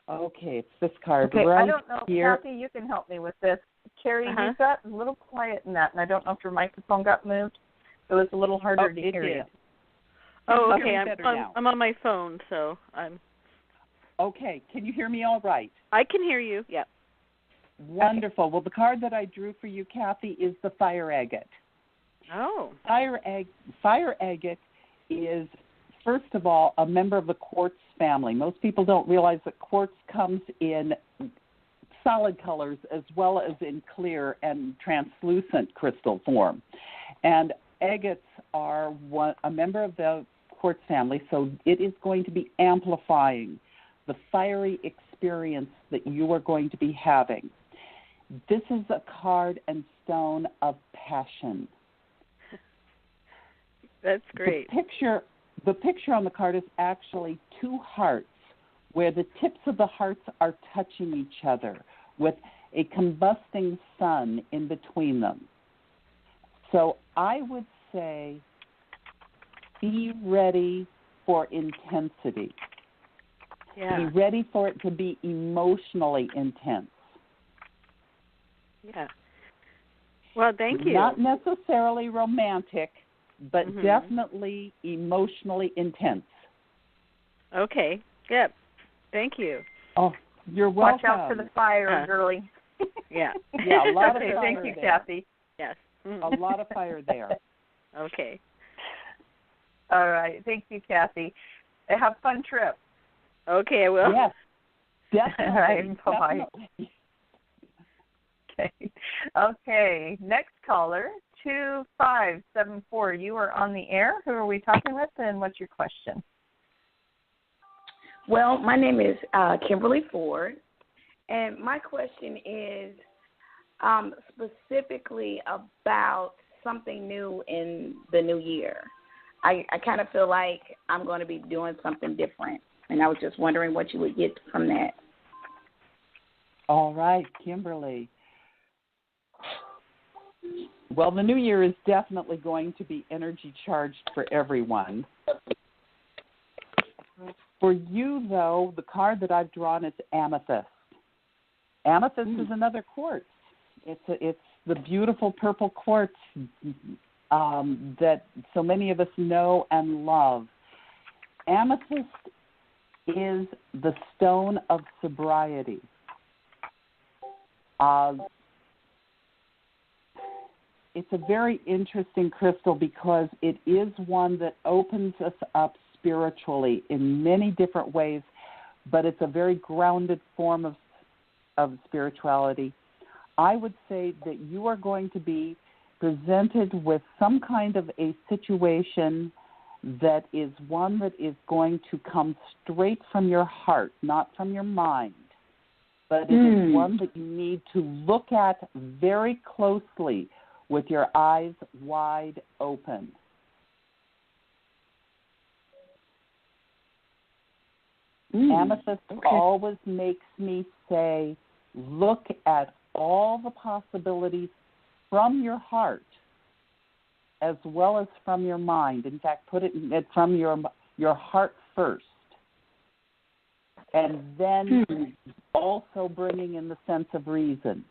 Okay, it's this card Okay, right I don't know, here. Kathy, you can help me with this. Carrie, you got a little quiet in that, and I don't know if your microphone got moved. It was a little harder to hear you. Oh, okay. I'm on my phone, so I'm. Okay, can you hear me all right? I can hear you. Yeah. Wonderful. Okay. Well, the card that I drew for you, Kathy, is the fire agate. Oh. Fire agate is, first of all, a member of the quartz family. Most people don't realize that quartz comes in solid colors as well as in clear and translucent crystal form. And agates are a member of the quartz family, so it is going to be amplifying the fiery experience that you are going to be having. This is a card and stone of passion. That's great. The picture on the card is actually two hearts where the tips of the hearts are touching each other with a combusting sun in between them. So I would say be ready for intensity. Yeah. Be ready for it to be emotionally intense. Yeah. Well, thank you. Not necessarily romantic, but definitely emotionally intense. Okay. Yep. Thank you. Oh, you're welcome. Watch out for the fire, girlie. Yeah. Yeah, a lot of okay, fire thank you, there. Kathy. Yes. A lot of fire there. Okay. All right. Thank you, Kathy. Have a fun trip. Okay, I will. Yes. Definitely. All right. Bye-bye. Definitely. Okay. Okay. Next caller, 2574. You are on the air. Who are we talking with, and what's your question? Well, my name is Kimberly Ford, and my question is specifically about something new in the new year. I kind of feel like I'm going to be doing something different, and I was just wondering what you would get from that. All right, Kimberly. Well, the new year is definitely going to be energy charged for everyone. For you, though, the card that I've drawn is amethyst. Amethyst is another quartz. It's the beautiful purple quartz that so many of us know and love. Amethyst is the stone of sobriety. It's a very interesting crystal because it is one that opens us up spiritually in many different ways, but it's a very grounded form of spirituality. I would say that you are going to be presented with some kind of a situation that is one that is going to come straight from your heart, not from your mind, but it is one that you need to look at very closely with your eyes wide open. Amethyst always makes me say, look at all the possibilities from your heart as well as from your mind. In fact, put it from your heart first. And then also bringing in the sense of reason.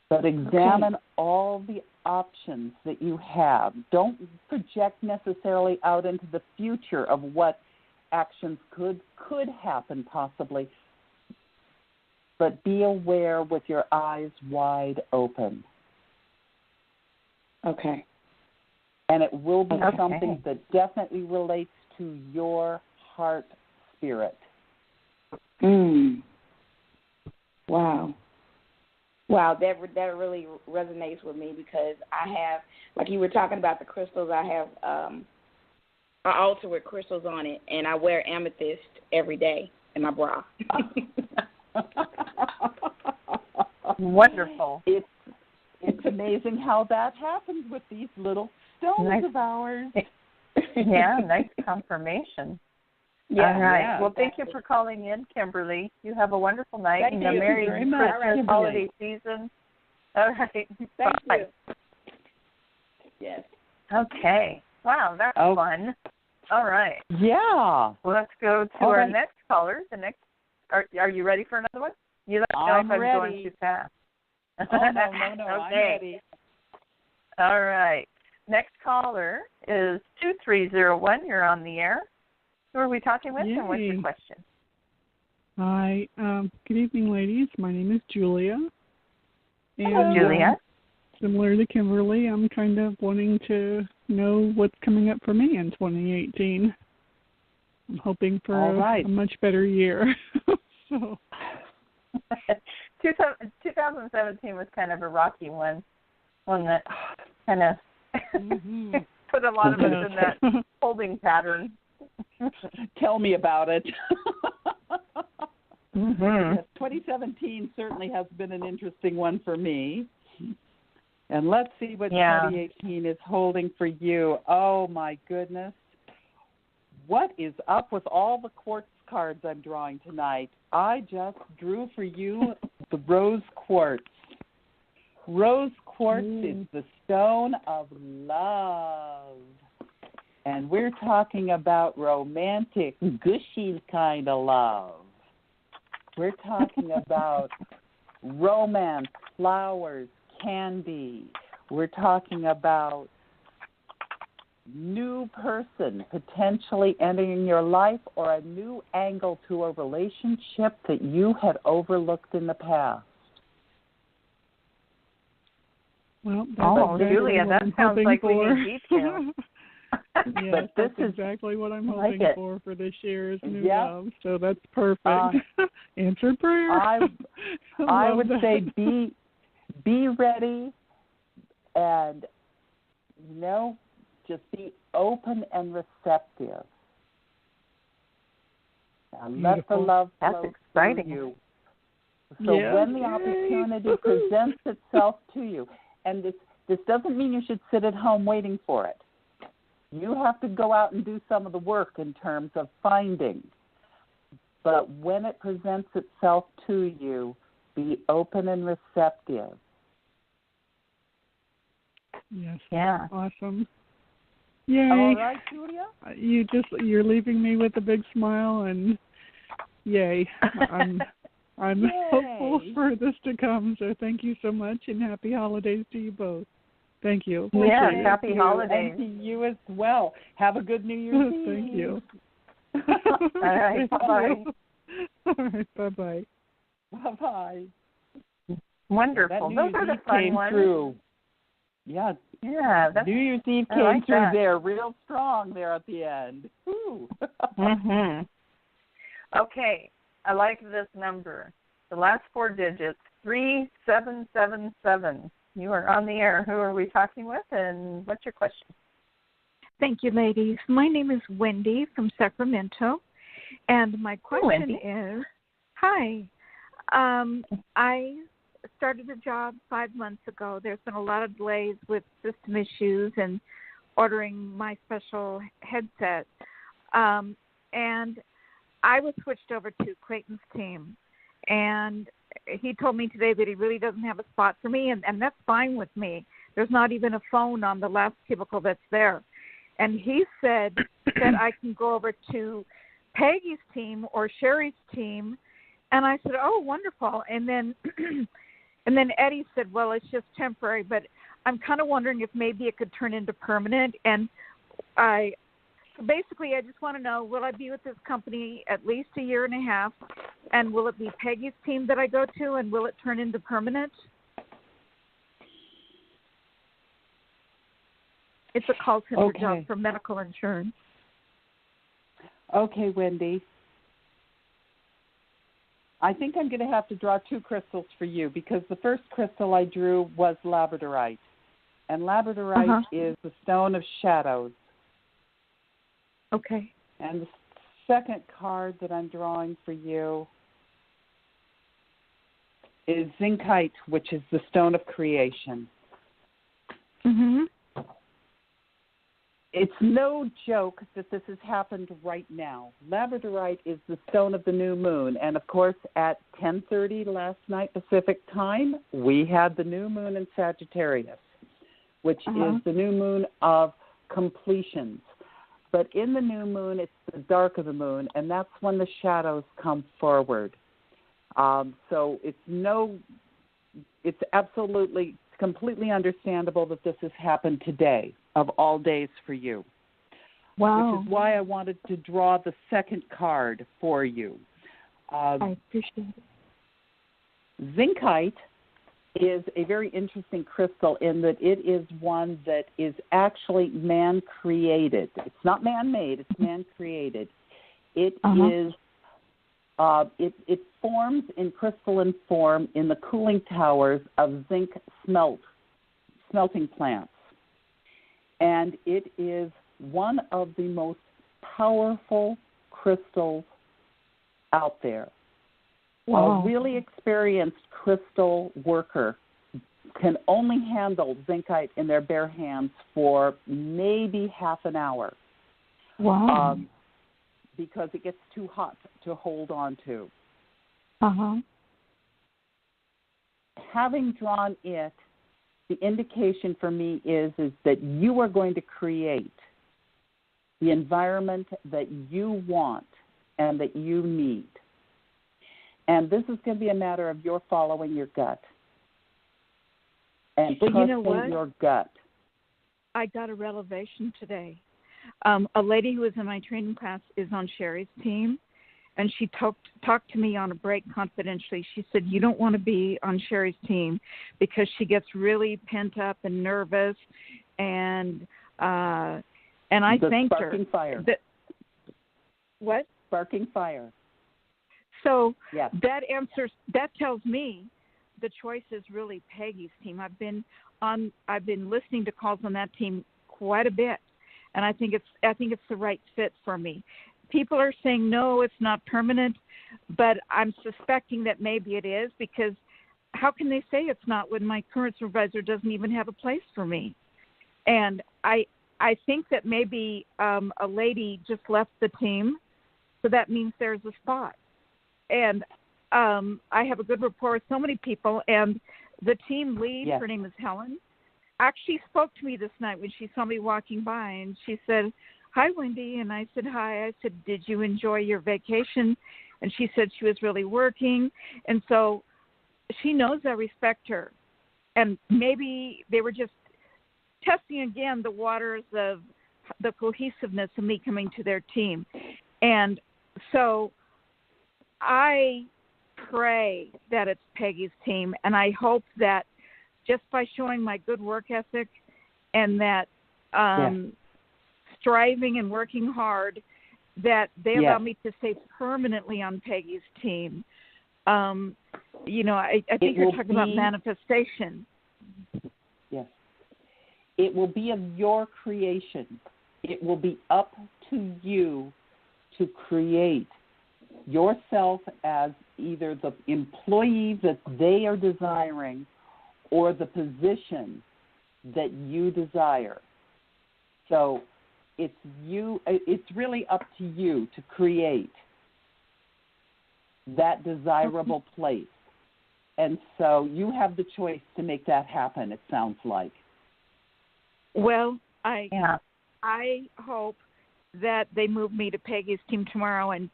But examine all the options that you have. Don't project necessarily out into the future of what actions could happen possibly, but be aware with your eyes wide open. Okay. And it will be something that definitely relates to your heart spirit. Wow, that really resonates with me because I have, like you were talking about the crystals, I have an altar with crystals on it, and I wear amethyst every day in my bra. Wonderful. It's amazing how that happens with these little stones of ours. Yeah, nice confirmation. Yeah, all right. Yeah, well, thank you for calling in, Kimberly. You have a wonderful night Thank and you a Merry very much, Christmas holiday season. All right. Thank Bye. you. Yes. Okay. Wow, that's fun. All right. Yeah. Well, let's go to All our right. next caller. Are you ready for another one? You let me know I'm if I'm ready. going too fast. Oh, no, Okay. I'm ready. All right. Next caller is 2301. You're on the air. Who are we talking with, and what's your Yay. question? Hi. Good evening, ladies. My name is Julia. Hello, And, Julia. similar to Kimberly, I'm kind of wanting to know what's coming up for me in 2018. I'm hoping for a much better year. So 2017 was kind of a rocky one that kind of put a lot of us in that holding pattern. Tell me about it. Mm-hmm. 2017 certainly has been an interesting one for me. And let's see what 2018 is holding for you. Oh, my goodness. What is up with all the quartz cards I'm drawing tonight? I just drew for you the rose quartz. Rose quartz is the stone of love. And we're talking about romantic, gushy kind of love. We're talking about romance, flowers, candy. We're talking about new person potentially entering your life or a new angle to a relationship that you had overlooked in the past. Well, that's Julia, that sounds like we need details. Yeah, but this that's is exactly what I'm hoping for this year is new love. So that's perfect. Answered prayer. I would say be ready and, just be open and receptive. Now let the love flow through you. So when the opportunity presents itself to you, and this doesn't mean you should sit at home waiting for it. You have to go out and do some of the work in terms of finding. But when it presents itself to you, be open and receptive. Yes. Yeah. Awesome. Yay. All right, Julia? You're leaving me with a big smile, and yay. I'm hopeful for this to come, so thank you so much, and happy holidays to you both. Thank you. Yeah, happy holidays. And to you as well. Have a good New Year's Eve. Thank you. All right, bye-bye. All right, bye-bye. Bye-bye. Wonderful. Those are the fun ones. Through. Yeah, New Year's Eve came through there real strong there at the end. Mm-hmm. Okay, I like this number. The last 4 digits, 3777. You are on the air. Who are we talking with, and what's your question? Thank you, ladies. My name is Wendy from Sacramento, and my question is, hi. I started a job 5 months ago. There's been a lot of delays with system issues and ordering my special headset. And I was switched over to Clayton's team. And he told me today that he really doesn't have a spot for me, and that's fine with me. There's not even a phone on the last cubicle that's there. And he said that I can go over to Peggy's team or Sherry's team. And I said, oh, wonderful. And then Eddie said, well, it's just temporary, but I'm kind of wondering if maybe it could turn into permanent. And I just want to know, will I be with this company at least a year and a half? And will it be Peggy's team that I go to, and will it turn into permanent? It's a call center job for medical insurance. Okay, Wendy. I think I'm going to have to draw 2 crystals for you because the first crystal I drew was labradorite. And labradorite is the stone of shadows. Okay. And the second card that I'm drawing for you is zincite, which is the stone of creation. Mm-hmm. It's no joke that this has happened right now. Labradorite is the stone of the new moon. And, of course, at 10:30 last night Pacific time, we had the new moon in Sagittarius, which is the new moon of completions. But in the new moon, it's the dark of the moon, and that's when the shadows come forward. So it's absolutely, completely understandable that this has happened today, of all days for you. Wow. Which is why I wanted to draw the second card for you. I appreciate it. Zincite is a very interesting crystal in that it is one that is actually man-created. It's not man-made, it's man-created. It is, it forms in crystalline form in the cooling towers of zinc smelting plants. And it is one of the most powerful crystals out there. Wow. A really experienced crystal worker can only handle zincite in their bare hands for maybe half an hour. Wow. Because it gets too hot to hold on to. Having drawn it, the indication for me is that you are going to create the environment that you want and that you need. And this is going to be a matter of your following your gut and trusting your gut. I got a revelation today. A lady who was in my training class is on Sherry's team, and she talked to me on a break confidentially. She said, you don't want to be on Sherry's team because she gets really pent up and nervous, and I thanked her. Sparking fire. What? Sparking fire. So yes. That tells me the choice is really Peggy's team. I've been listening to calls on that team quite a bit, and I think it's the right fit for me. People are saying no, it's not permanent, but I'm suspecting that maybe it is, because how can they say it's not when my current supervisor doesn't even have a place for me? And I think that maybe a lady just left the team, so that means there's a spot. And I have a good rapport with so many people, and the team lead, her name is Helen, actually spoke to me this night when she saw me walking by, and she said, hi, Wendy. And I said, hi. I said, did you enjoy your vacation? And she said she was really working. And so she knows I respect her. And maybe they were just testing again the waters of the cohesiveness of me coming to their team. And so I pray that it's Peggy's team, and I hope that just by showing my good work ethic and that striving and working hard, that they allow me to stay permanently on Peggy's team. I think you're talking about manifestation. Yes. It will be of your creation. It will be up to you to create yourself as either the employee that they are desiring or the position that you desire. So it's really up to you to create that desirable place. And so you have the choice to make that happen, it sounds like. Well, I hope that they move me to Peggy's team tomorrow, and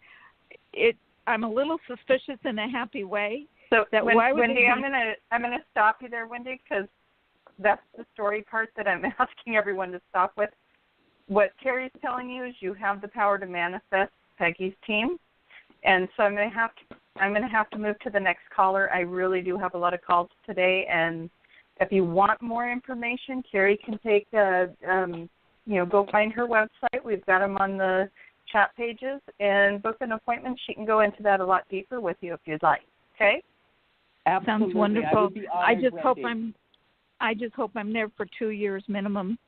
I'm a little suspicious in a happy way. So Wendy, I'm gonna stop you there, Wendy, because that's the story part that I'm asking everyone to stop with. What Carrie's telling you is you have the power to manifest Peggy's team, and so I'm gonna have to move to the next caller. I really do have a lot of calls today, and if you want more information, Carrie can take go find her website. We've got them on the chat pages, and book an appointment. She can go into that a lot deeper with you if you'd like. Okay? Absolutely. Sounds wonderful. I just hope I'm there for 2 years minimum.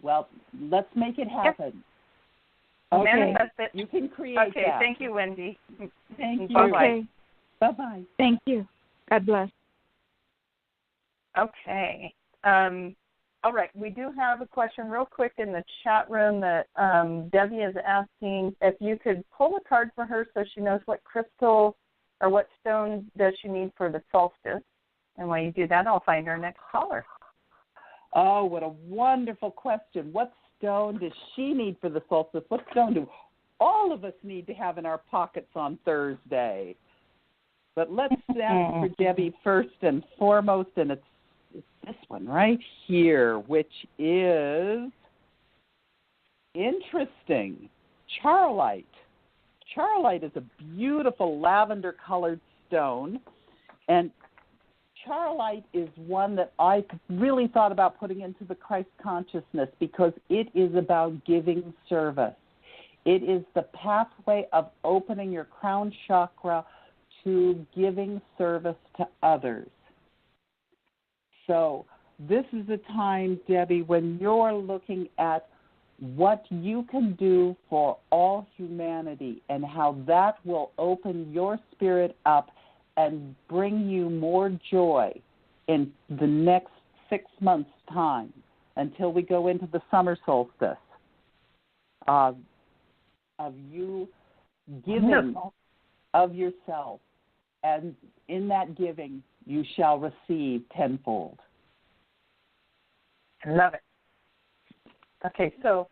Well, let's make it happen. Okay. Manifest it. You can create that. Okay, thank you, Wendy. Thank you. Bye-bye. Okay. Bye-bye. Thank you. God bless. Okay. All right. We do have a question real quick in the chat room that Debbie is asking if you could pull a card for her so she knows what crystal or what stone does she need for the solstice. And while you do that, I'll find our next caller. Oh, what a wonderful question. What stone does she need for the solstice? What stone do all of us need to have in our pockets on Thursday? But let's ask for Debbie first and foremost, and it's this one right here, which is interesting. Charlite. Charlite is a beautiful lavender-colored stone, and Charlite is one that I really thought about putting into the Christ consciousness because it is about giving service. It is the pathway of opening your crown chakra to giving service to others. So this is a time, Debbie, when you're looking at what you can do for all humanity and how that will open your spirit up and bring you more joy in the next 6 months' time until we go into the summer solstice of you giving of yourself. And in that giving, you shall receive tenfold. I love it. Okay, so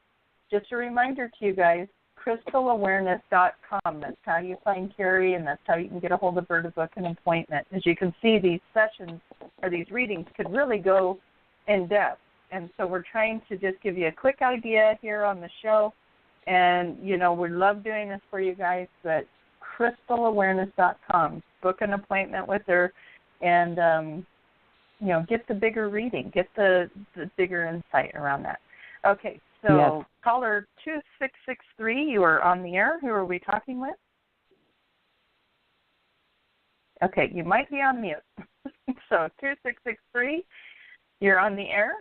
just a reminder to you guys, crystalawareness.com. That's how you find Carrie, and that's how you can get a hold of her to book an appointment. As you can see, these sessions or these readings could really go in depth. And so we're trying to just give you a quick idea here on the show. And, you know, we love doing this for you guys, but crystalawareness.com. Book an appointment with her and, you know, get the bigger reading, get the bigger insight around that. Okay, so caller 2663, you are on the air. Who are we talking with? Okay, you might be on mute. So 2663, you're on the air.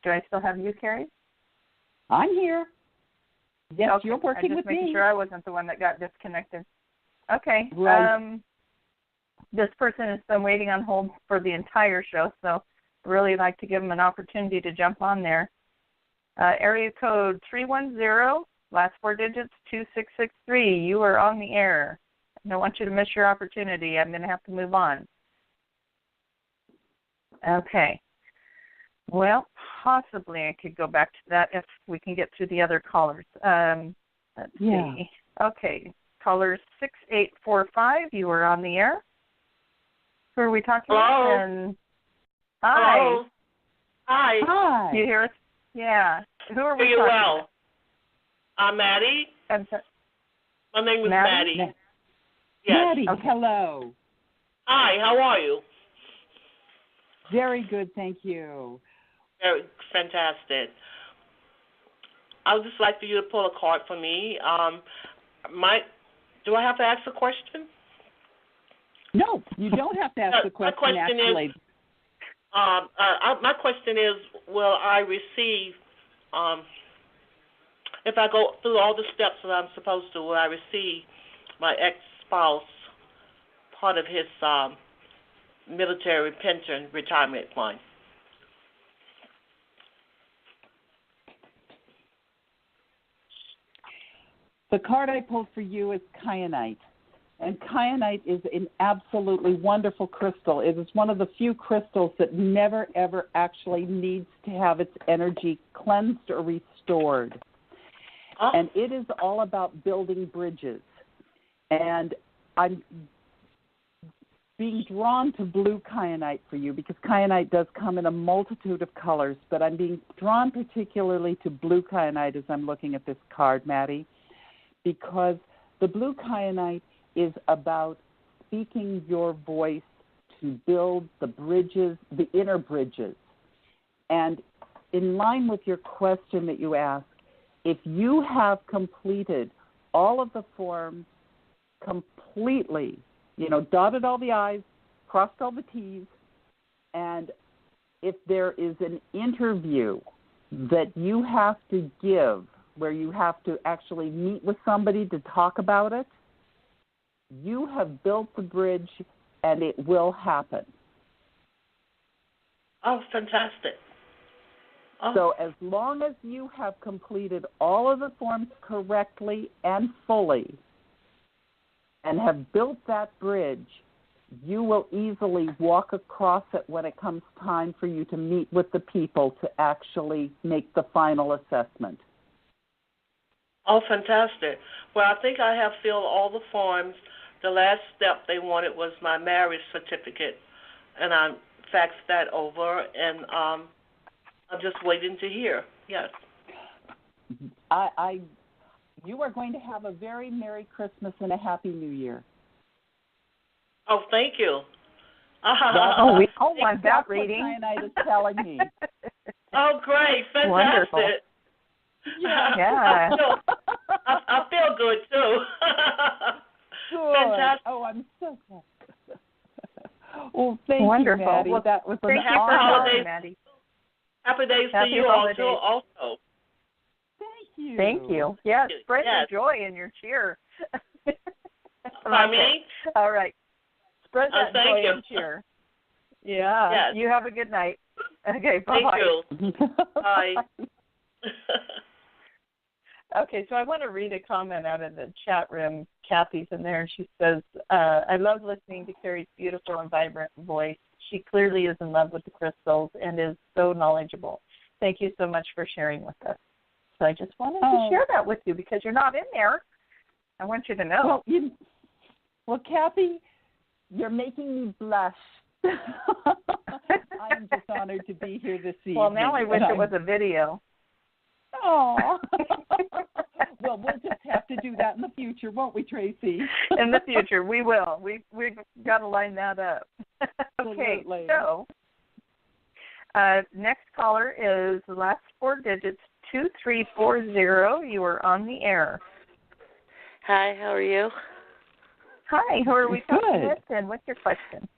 Do I still have you, Carrie? I'm here. Yes, okay. You're working with me. I'm just making sure I wasn't the one that got disconnected. Okay. Right. This person has been waiting on hold for the entire show, so I'd really like to give them an opportunity to jump on there. Area code 310, last 4 digits, 2663. You are on the air. I don't want you to miss your opportunity. I'm going to have to move on. Okay. Well, possibly I could go back to that if we can get through the other callers. Let's see. Okay. Caller 6845, you are on the air. Who are we talking Hello? with? And hi. Hello? Hi. Hi. Do you hear us? Yeah. Who are we Are you talking well? with? I'm Maddie. My name is Maddie? Maddie. Yes. Maddie, Okay. hello. Hi, how are you? Very good, thank you. Very fantastic. I would just like for you to pull a card for me. Do I have to ask a question? No, you don't have to ask the question, my question actually. Is, my question is, will I receive, if I go through all the steps that I'm supposed to, will I receive my ex-spouse part of his military pension retirement fund? The card I pulled for you is kyanite. And kyanite is an absolutely wonderful crystal. It is one of the few crystals that never, ever actually needs to have its energy cleansed or restored. Oh. And it is all about building bridges. And I'm being drawn to blue kyanite for you because kyanite does come in a multitude of colors, but I'm being drawn particularly to blue kyanite as I'm looking at this card, Maddie, because the blue kyanite is about speaking your voice to build the bridges, the inner bridges. And in line with your question that you asked, if you have completed all of the forms completely, dotted all the I's, crossed all the T's, and if there is an interview that you have to give where you have to actually meet with somebody to talk about it, you have built the bridge and it will happen. Oh, fantastic. Oh. So as long as you have completed all of the forms correctly and fully and have built that bridge, you will easily walk across it when it comes time for you to meet with the people to actually make the final assessment. Oh, fantastic. Well, I think I have filled all the forms. The last step they wanted was my marriage certificate, and I faxed that over, and I'm just waiting to hear. Yes. You are going to have a very Merry Christmas and a Happy New Year. Oh, thank you. We all want that reading. What Cyanide is telling me. Oh, great. Fantastic. Wonderful. Yeah. I feel good, too. Good. Fantastic. Oh, I'm so glad. Well, thank Wonderful. you, Maddie. Well, that was thank you for calling, Maddie. Happy days Happy to you holidays. also. Thank you. Thank you. Yes, spread Yes. the joy and your cheer. Pardon me? All right. Spread that thank joy you. and cheer. Yeah. Yes. You have a good night. Okay, bye-bye. Thank you. Bye. Okay, so I want to read a comment out of the chat room. Kathy's in there, and she says, I love listening to Carrie's beautiful and vibrant voice. She clearly is in love with the crystals and is so knowledgeable. Thank you so much for sharing with us. So I just wanted to share that with you because you're not in there. I want you to know. Well, Kathy, you're making me blush. I'm just honored to be here this evening. Well, now I wish it was a video. Oh. Well, we'll just have to do that in the future, won't we, Tracie? In the future, we will. We've got to line that up. Okay, Absolutely. so next caller is the last four digits, 2340. You are on the air. Hi, how are you? Hi, who are we talking with, and what's your question?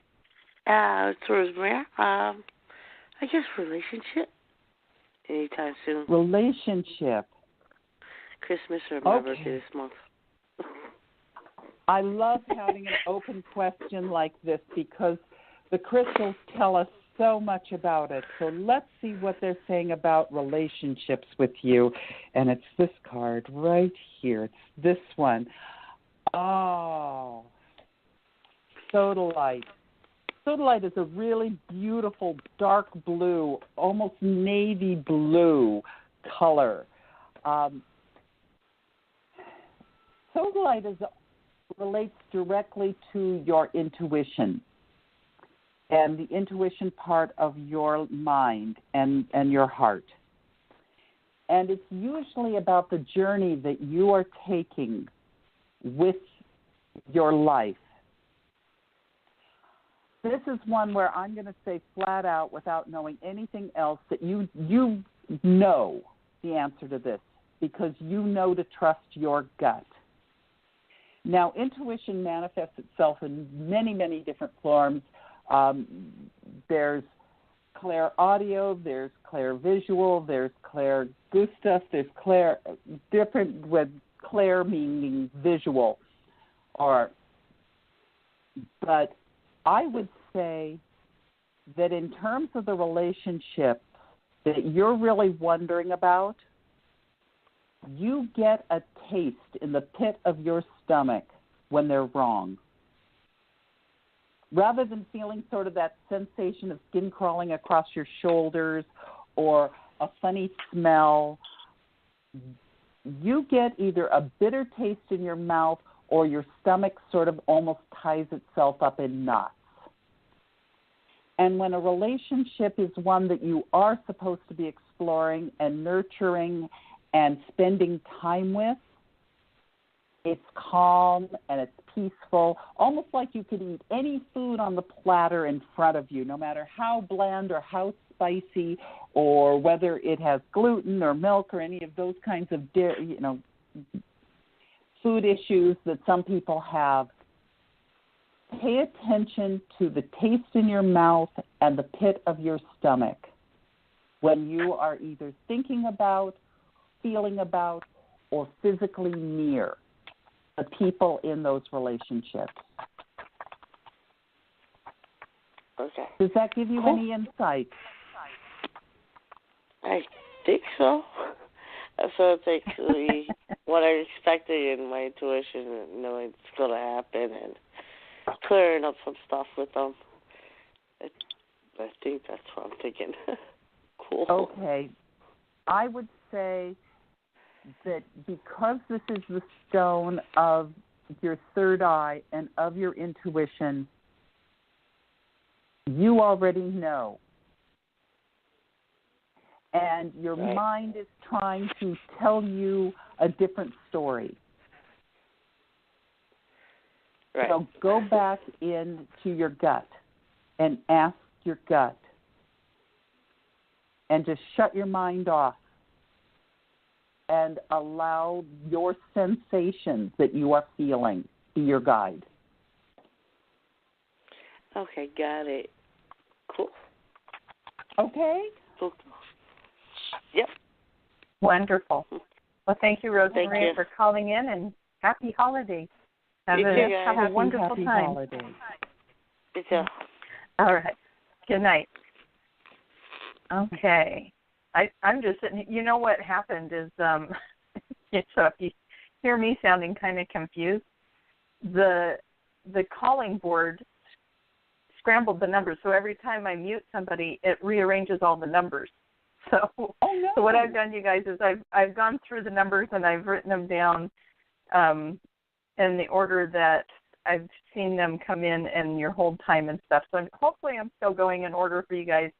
It's Rosemary. I guess relationship. Anytime soon. Relationship. Christmas or my birthday this month. I love having an open question like this because the crystals tell us so much about it. So let's see what they're saying about relationships with you. And it's this card right here. It's this one. Oh, sodalite. Sodalite is a really beautiful dark blue, almost navy blue color. Sodalite relates directly to your intuition and the intuition part of your mind and your heart. And it's usually about the journey that you are taking with your life. This is one where I'm going to say flat out, without knowing anything else, that you know the answer to this because you know to trust your gut. Now, intuition manifests itself in many, many different forms. There's clair audio, there's clair visual, there's clair gustaf, there's clair, different with clair meaning visual. But I would say that in terms of the relationship that you're really wondering about, you get a taste in the pit of your stomach when they're wrong. Rather than feeling sort of that sensation of skin crawling across your shoulders or a funny smell, you get either a bitter taste in your mouth or your stomach sort of almost ties itself up in knots. And when a relationship is one that you are supposed to be exploring and nurturing and spending time with, it's calm and it's peaceful, almost like you could eat any food on the platter in front of you, no matter how bland or how spicy or whether it has gluten or milk or any of those kinds of food issues that some people have. Pay attention to the taste in your mouth and the pit of your stomach when you are either thinking about, feeling about, or physically near the people in those relationships. Okay. Does that give you any insight? I think so. So it's actually what I expected in my intuition, and knowing it's going to happen, and clearing up some stuff with them. I think that's what I'm thinking. Cool. Okay. I would say that because this is the stone of your third eye and of your intuition, you already know. And your mind is trying to tell you a different story. Right. So go back into your gut and ask your gut. And just shut your mind off and allow your sensations that you are feeling be your guide. Okay, got it. Cool. Okay? Cool. Yep. Wonderful. Well, thank you, Rosemary, Thank you. for calling in, and happy holidays. Have You too, guys. a wonderful happy time. holidays. You too. All right. Good night. Okay. I'm just sitting. You know what happened is, so if you hear me sounding kind of confused, the calling board scrambled the numbers. So every time I mute somebody, it rearranges all the numbers. So, So what I've done, you guys, is I've gone through the numbers and I've written them down in the order that I've seen them come in and your hold time and stuff. So hopefully I'm still going in order for you guys.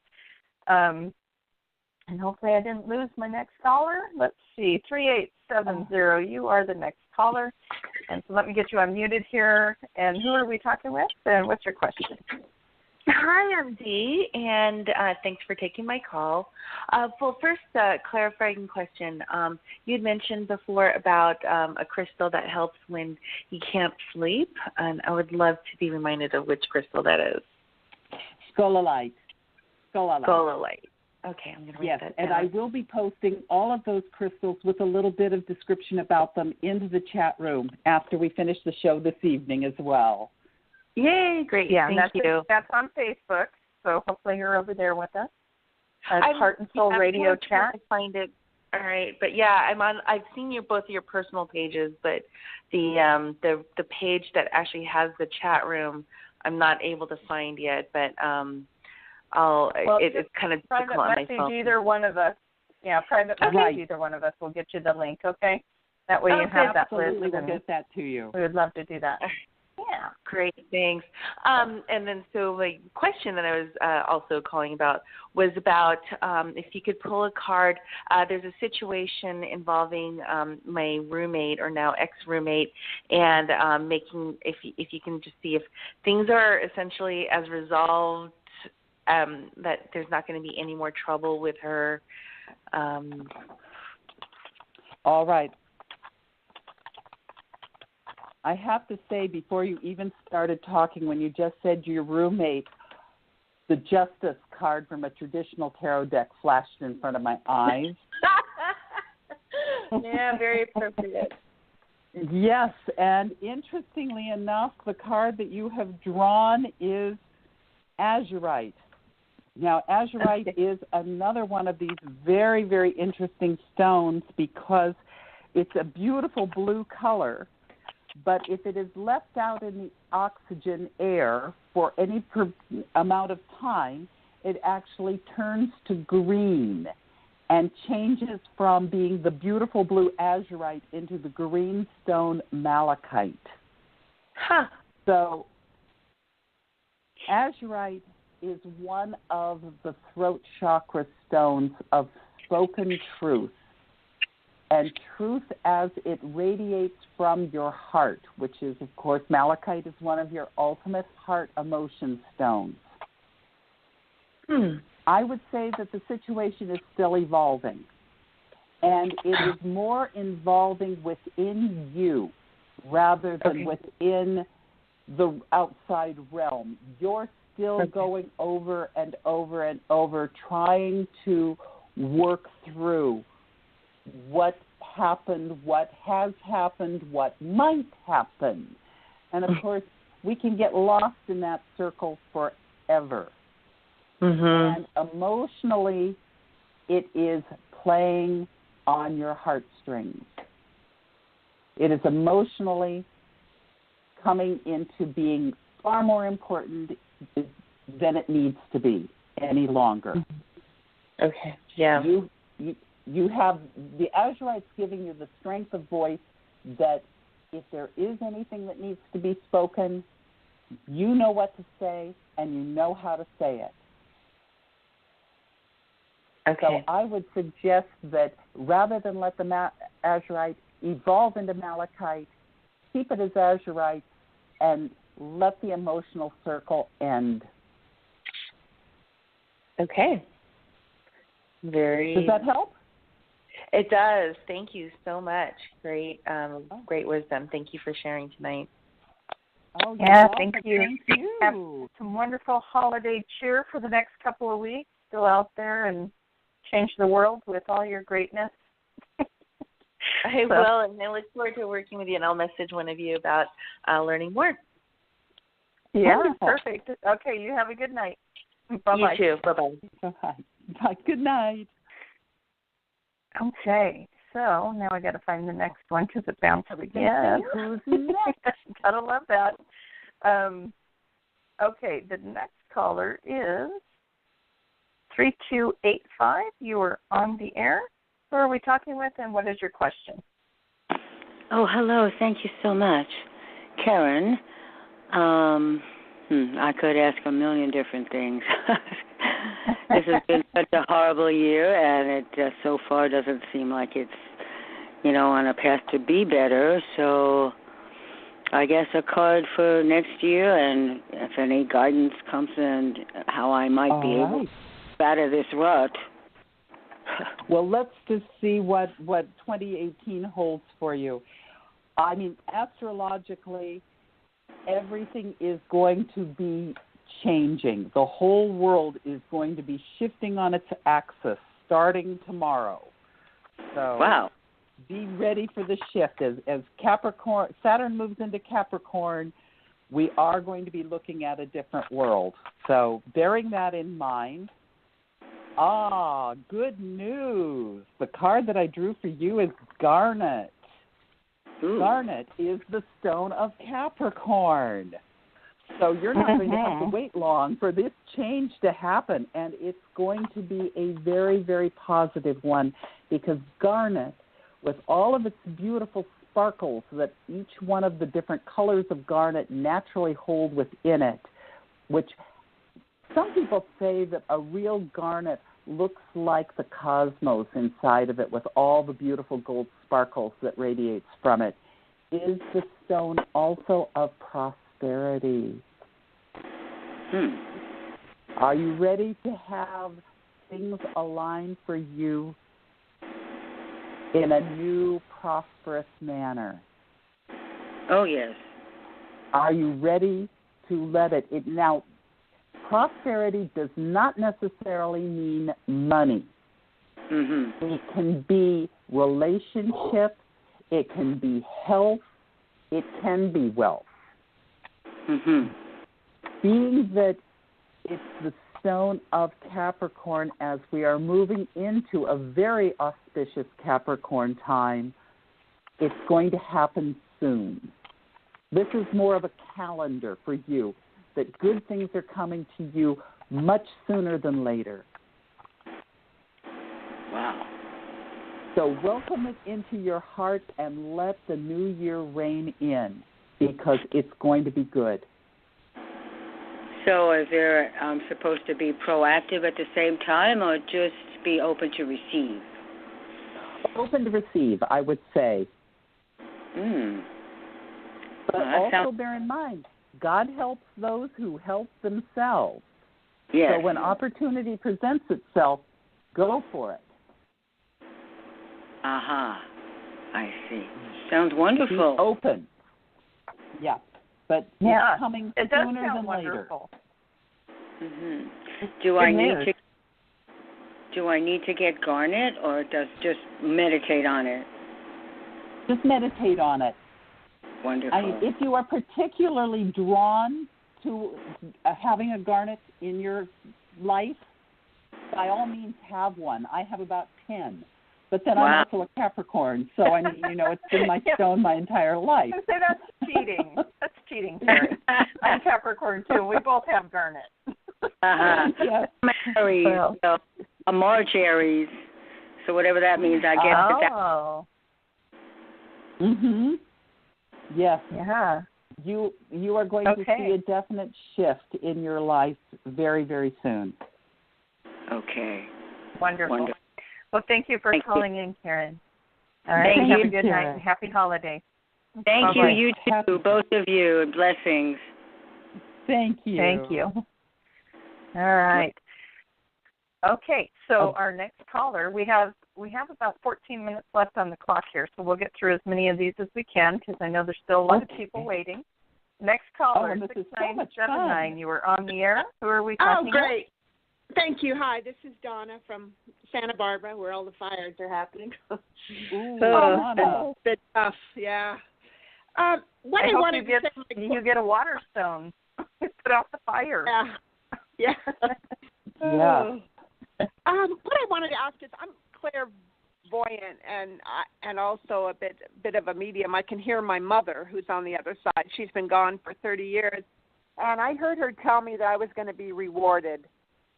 And hopefully I didn't lose my next caller. Let's see, 3870. You are the next caller. And so let me get you unmuted here. And who are we talking with? And what's your question? Hi, I'm Dee, and thanks for taking my call. Well, first, clarifying question. You'd mentioned before about a crystal that helps when you can't sleep, and I would love to be reminded of which crystal that is. Scolalite. Scolalite. Okay, I'm going to write that down. And I will be posting all of those crystals with a little bit of description about them into the chat room after we finish the show this evening as well. Yay, great. Yeah, Thank you. That's on Facebook, so hopefully you're over there with us. Heart and Soul Radio chat. I find it. All right, but yeah, I've seen both of your personal pages, but the page that actually has the chat room, I'm not able to find yet. But it's kind of difficult on my phone. Private message either one of us. Yeah, private message either one of us will get you the link. Okay, that way you have that list. Absolutely, we'll get that to you. We would love to do that. Yeah. Great, thanks. And then so the question that I was also calling about was about if you could pull a card. There's a situation involving my roommate or now ex-roommate, and if you can just see if things are essentially as resolved, that there's not going to be any more trouble with her. All right. I have to say, before you even started talking, when you just said your roommate, the Justice card from a traditional tarot deck flashed in front of my eyes. Yeah, very appropriate. Yes, and interestingly enough, the card that you have drawn is azurite. Now, azurite is another one of these very, very interesting stones because it's a beautiful blue color. But if it is left out in the oxygen air for any amount of time, it actually turns to green and changes from being the beautiful blue azurite into the green stone malachite. Huh. So azurite is one of the throat chakra stones of spoken truth. And truth as it radiates from your heart, which is, of course, malachite is one of your ultimate heart emotion stones. I would say that the situation is still evolving. And it is more involving within you rather than within the outside realm. You're still going over and over and over trying to work through what happened, what has happened, what might happen. And, of course, we can get lost in that circle forever. And emotionally, it is playing on your heartstrings. It is emotionally coming into being far more important than it needs to be any longer. Okay. Yeah. You have the Azurites giving you the strength of voice that if there is anything that needs to be spoken, you know what to say and you know how to say it. Okay. So I would suggest that rather than let the Azurite evolve into Malachite, keep it as Azurite and let the emotional circle end. Okay. Does that help? It does. Thank you so much. Great wisdom. Thank you for sharing tonight. Oh, yeah, thank you. Thank you. Have some wonderful holiday cheer for the next couple of weeks. Go out there and change the world with all your greatness. I will, and I look forward to working with you, and I'll message one of you about learning more. Yeah, Wonderful. Perfect. Okay, you have a good night. Bye-bye. You too. Bye-bye. Bye. Bye. Good night. Okay, so now I got to find the next one because it bounced again. Who's next? Gotta love that. Okay, the next caller is 3285. You are on the air. Who are we talking with, and what is your question? Oh, hello. Thank you so much. Karen, I could ask a million different things. This has been such a horrible year, and it so far doesn't seem like it's, on a path to be better. So I guess a card for next year, and if any guidance comes in, how I might be able to get out of this rut. Well, let's just see what 2018 holds for you. I mean, astrologically, everything is going to be changing. The whole world is going to be shifting on its axis starting tomorrow. So wow. Be ready for the shift. As Capricorn, Saturn moves into Capricorn, we are going to be looking at a different world. So bearing that in mind, good news. The card that I drew for you is Garnet. Ooh. Garnet is the stone of Capricorn. So you're not going to have to wait long for this change to happen, and it's going to be a very, very positive one because Garnet, with all of its beautiful sparkles that each one of the different colors of garnet naturally hold within it, which some people say that a real garnet looks like the cosmos inside of it with all the beautiful gold sparkles that radiates from it, is the stone also of prosperity. Are you ready to have things align for you in a new, prosperous manner? Oh, yes. Are you ready to let it? Now, prosperity does not necessarily mean money. It can be relationship. It can be health. It can be wealth. Being that it's the stone of Capricorn as we are moving into a very auspicious Capricorn time, it's going to happen soon. This is more of a calendar for you, that good things are coming to you much sooner than later. Wow. So welcome it into your heart and let the new year reign in, because it's going to be good. So is there supposed to be proactive at the same time, or just be open to receive? Open to receive, I would say. But also bear in mind, God helps those who help themselves. Yes. So when opportunity presents itself, go for it. I see. Sounds wonderful. Be open. Yeah. But it's coming sooner than wonderful. later. Do I need to get garnet, or just meditate on it? Just meditate on it. Wonderful. I mean, if you are particularly drawn to having a garnet in your life, by all means have one. I have about 10. But then I'm also a Capricorn, so I mean, it's been my stone my entire life. I say that's cheating. That's cheating, Carrie. I'm Capricorn too. We both have garnet. Yes. Aries, so a March Aries. So whatever that means, I guess. Oh. Mhm. Yes. Yeah. You are going to see a definite shift in your life very, very soon. Okay. Wonderful. Well, thank you for calling in, Karen. All right. Thank Have you, a good Karen. night and happy holiday. Thank Bye-bye. you, you too, both of you. Blessings. Thank you. Thank you. All right. Okay, so our next caller, we have about 14 minutes left on the clock here, so we'll get through as many of these as we can because I know there's still a lot of people waiting. Next caller, 6979. You were on the air. Who are we talking Oh, great. Thank you. Hi, this is Donna from Santa Barbara, where all the fires are happening. Donna. Bit tough, yeah. What I I hope wanted you to get, say, you get a water stone. Put out the fire. Yeah. Yeah. What I wanted to ask is, I'm clairvoyant and also a bit of a medium. I can hear my mother, who's on the other side. She's been gone for 30 years, and I heard her tell me that I was going to be rewarded.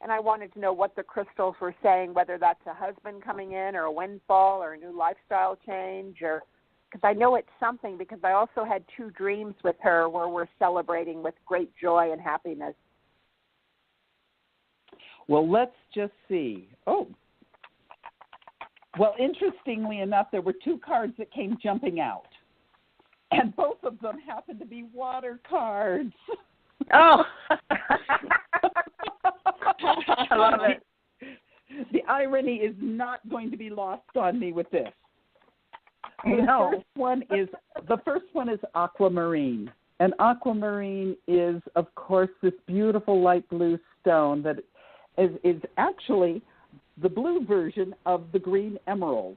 And I wanted to know what the crystals were saying, whether that's a husband coming in or a windfall or a new lifestyle change, or because I know it's something, because I also had 2 dreams with her where we're celebrating with great joy and happiness. Well, let's just see. Oh. Well, interestingly enough, there were 2 cards that came jumping out. And both of them happened to be water cards. Oh. I love it. The irony is not going to be lost on me with this. No. The first one is aquamarine. And aquamarine is, of course, this beautiful light blue stone that is actually the blue version of the green emerald.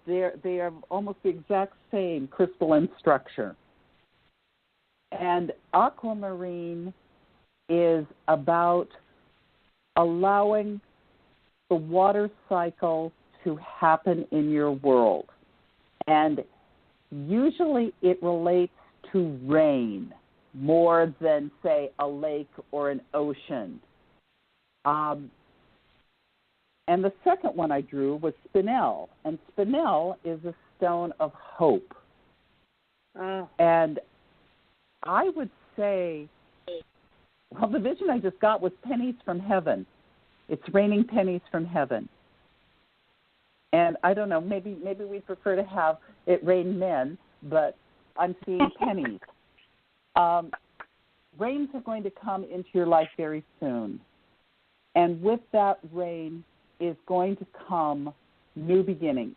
They are almost the exact same crystalline structure. And aquamarine is about allowing the water cycle to happen in your world. And usually it relates to rain more than, say, a lake or an ocean. And the second one I drew was spinel. And spinel is a stone of hope. And I would say, well, the vision I just got was pennies from heaven. It's raining pennies from heaven. And I don't know, maybe we'd prefer to have it rain men, but I'm seeing pennies. Rains are going to come into your life very soon. And with that rain is going to come new beginnings.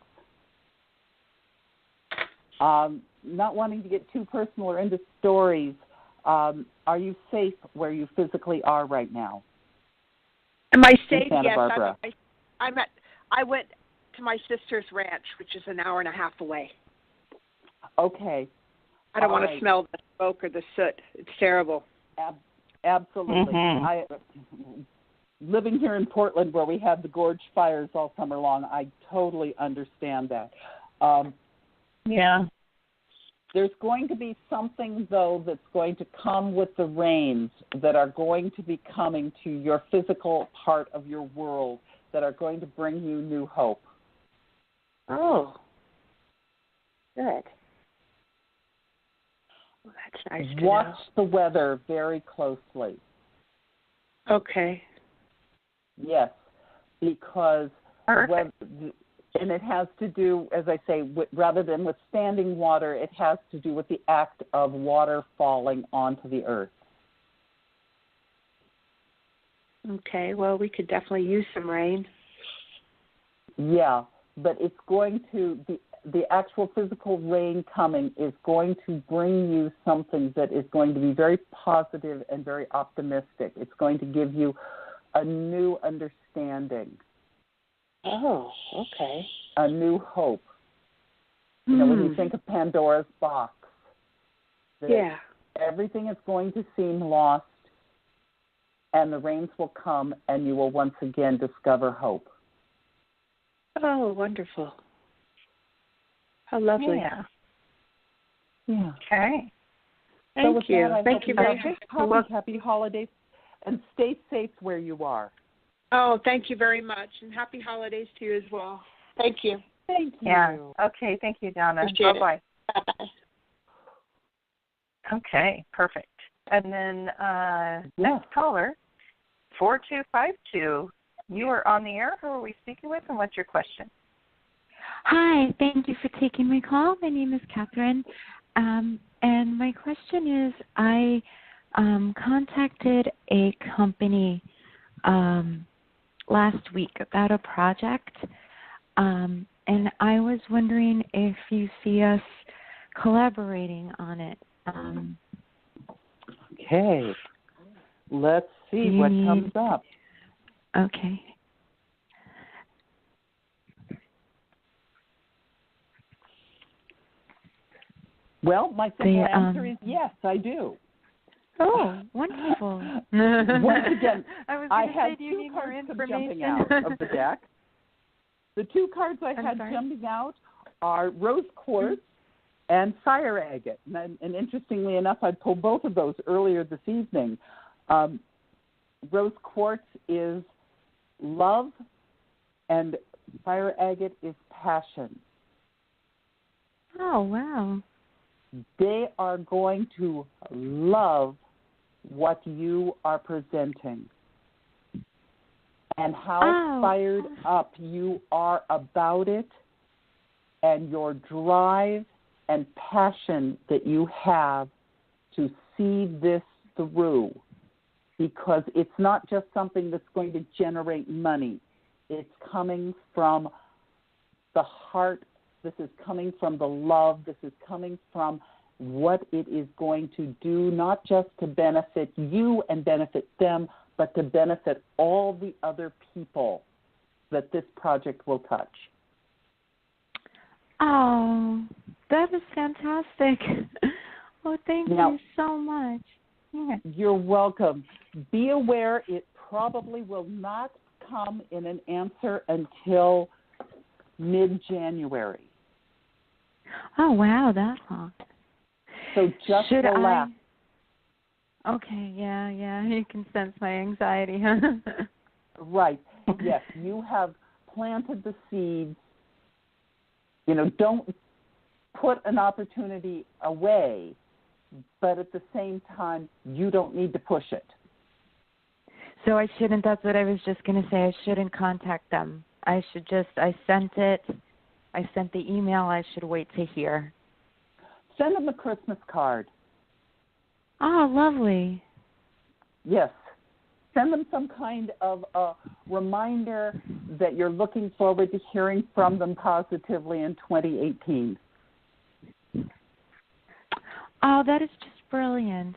Not wanting to get too personal or into stories, are you safe where you physically are right now? Am I safe? In Santa Yes. Barbara. I went to my sister's ranch, which is an hour and a half away. Okay. I don't want to smell the smoke or the soot. It's terrible. Absolutely. Mm-hmm. Living here in Portland, where we had the gorge fires all summer long, I totally understand that. Yeah. There's going to be something, though, that's going to come with the rains that are going to be coming to your physical part of your world that are going to bring you new hope. Oh, good. Well, that's nice to Watch know. the weather very closely. Okay. Yes, because Perfect. and it has to do, as I say, rather than with standing water, it has to do with the act of water falling onto the earth. Okay, well, we could definitely use some rain. Yeah, but it's going to, the actual physical rain coming is going to bring you something that is going to be very positive and very optimistic. It's going to give you a new understanding. Oh, okay. A new hope. You know, when you think of Pandora's box, yeah, everything is going to seem lost, and the rains will come, and you will once again discover hope. Oh, wonderful. How lovely. Yeah. Yeah. Okay. Thank you. you. Thank you very much. Happy holidays, and stay safe where you are. Oh, thank you very much, and happy holidays to you as well. Thank you. Thank you. Yeah. Okay. Thank you, Donna. Bye-bye. Bye-bye. Okay. Perfect. And then next caller, 4252. You are on the air. Who are we speaking with, and what's your question? Hi. Thank you for taking my call. My name is Catherine. And my question is, I contacted a company last week about a project, and I was wondering if you see us collaborating on it. Okay. Let's see what comes up. Okay. Well, my simple answer is yes, I do. Oh, wonderful. Once again, I had two cards come jumping out of the deck. The two cards I had jumping out are rose quartz and fire agate. And interestingly enough, I pulled both of those earlier this evening. Rose quartz is love, and fire agate is passion. Oh, wow. They are going to love what you are presenting and how fired up you are about it, and your drive and passion that you have to see this through, because it's not just something that's going to generate money. It's coming from the heart. This is coming from the love. This is coming from what it is going to do, not just to benefit you and benefit them, but to benefit all the other people that this project will touch. Oh, that is fantastic. Oh, thank you so much. You're welcome. Be aware it probably will not come in an answer until mid-January. Oh, wow, that's long. So just relax. Okay, yeah, you can sense my anxiety. Right. Yes, you have planted the seeds. Don't put an opportunity away, but at the same time, you don't need to push it. So I shouldn't, that's what I was just going to say, I shouldn't contact them. I sent the email, I should wait to hear. Send them a Christmas card. Oh, lovely. Yes. Send them some kind of a reminder that you're looking forward to hearing from them positively in 2018. Oh, that is just brilliant.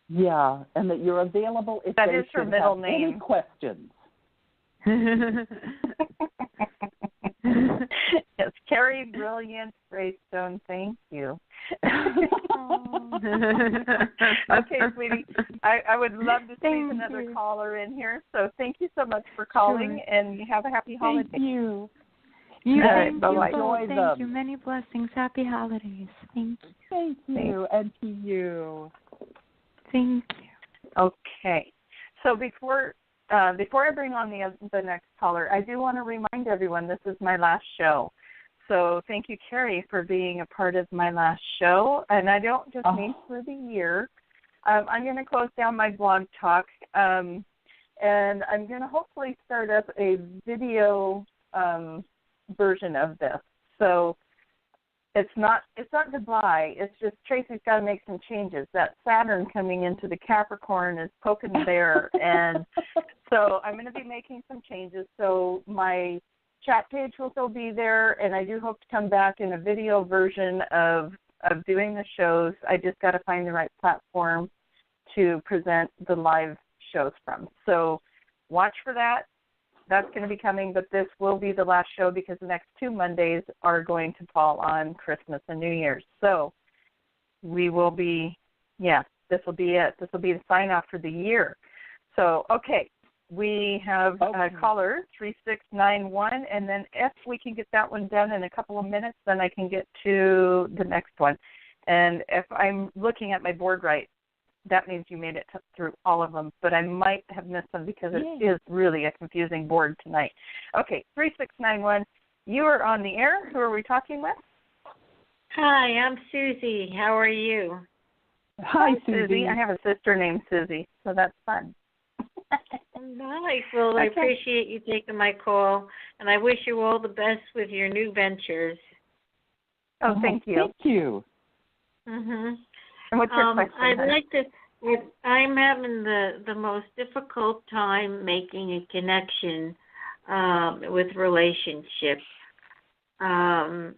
Yeah, and that you're available if that they is her should middle have name. Any questions. Yes, Carrie Graystone, thank you. Okay, sweetie. I would love to see another caller in here. So thank you so much for calling, and you have a happy holiday. Thank you. Thank you. Enjoy them. Thank you. Many blessings. Happy holidays. Thank you. Thank you, and to you. Thank you. Okay. So before I bring on the next caller, I do want to remind everyone this is my last show. So thank you, Carrie, for being a part of my last show. And I don't just mean for the year. I'm going to close down my blog talk, and I'm going to hopefully start up a video version of this. So it's not goodbye. It's just Tracie's got to make some changes. That Saturn coming into the Capricorn is poking the bear, and so I'm going to be making some changes. So my chat page will still be there, and I do hope to come back in a video version of doing the shows. I just got to find the right platform to present the live shows from. So watch for that. That's going to be coming, but this will be the last show because the next 2 Mondays are going to fall on Christmas and New Year's. So we will be, this will be it. This will be the sign-off for the year. So, okay, we have a caller, 3691, and then if we can get that one done in a couple of minutes, then I can get to the next one. And if I'm looking at my board right, that means you made it through all of them, but I might have missed them because it is really a confusing board tonight. Okay, 3691, you are on the air. Who are we talking with? Hi, I'm Susie. How are you? Hi, Susie. I have a sister named Susie, so that's fun. Nice. Well, I appreciate you taking my call, and I wish you all the best with your new ventures. Oh, thank you. Thank you. Mhm. And what's your question? I'd like to. I'm having the most difficult time making a connection with relationships. I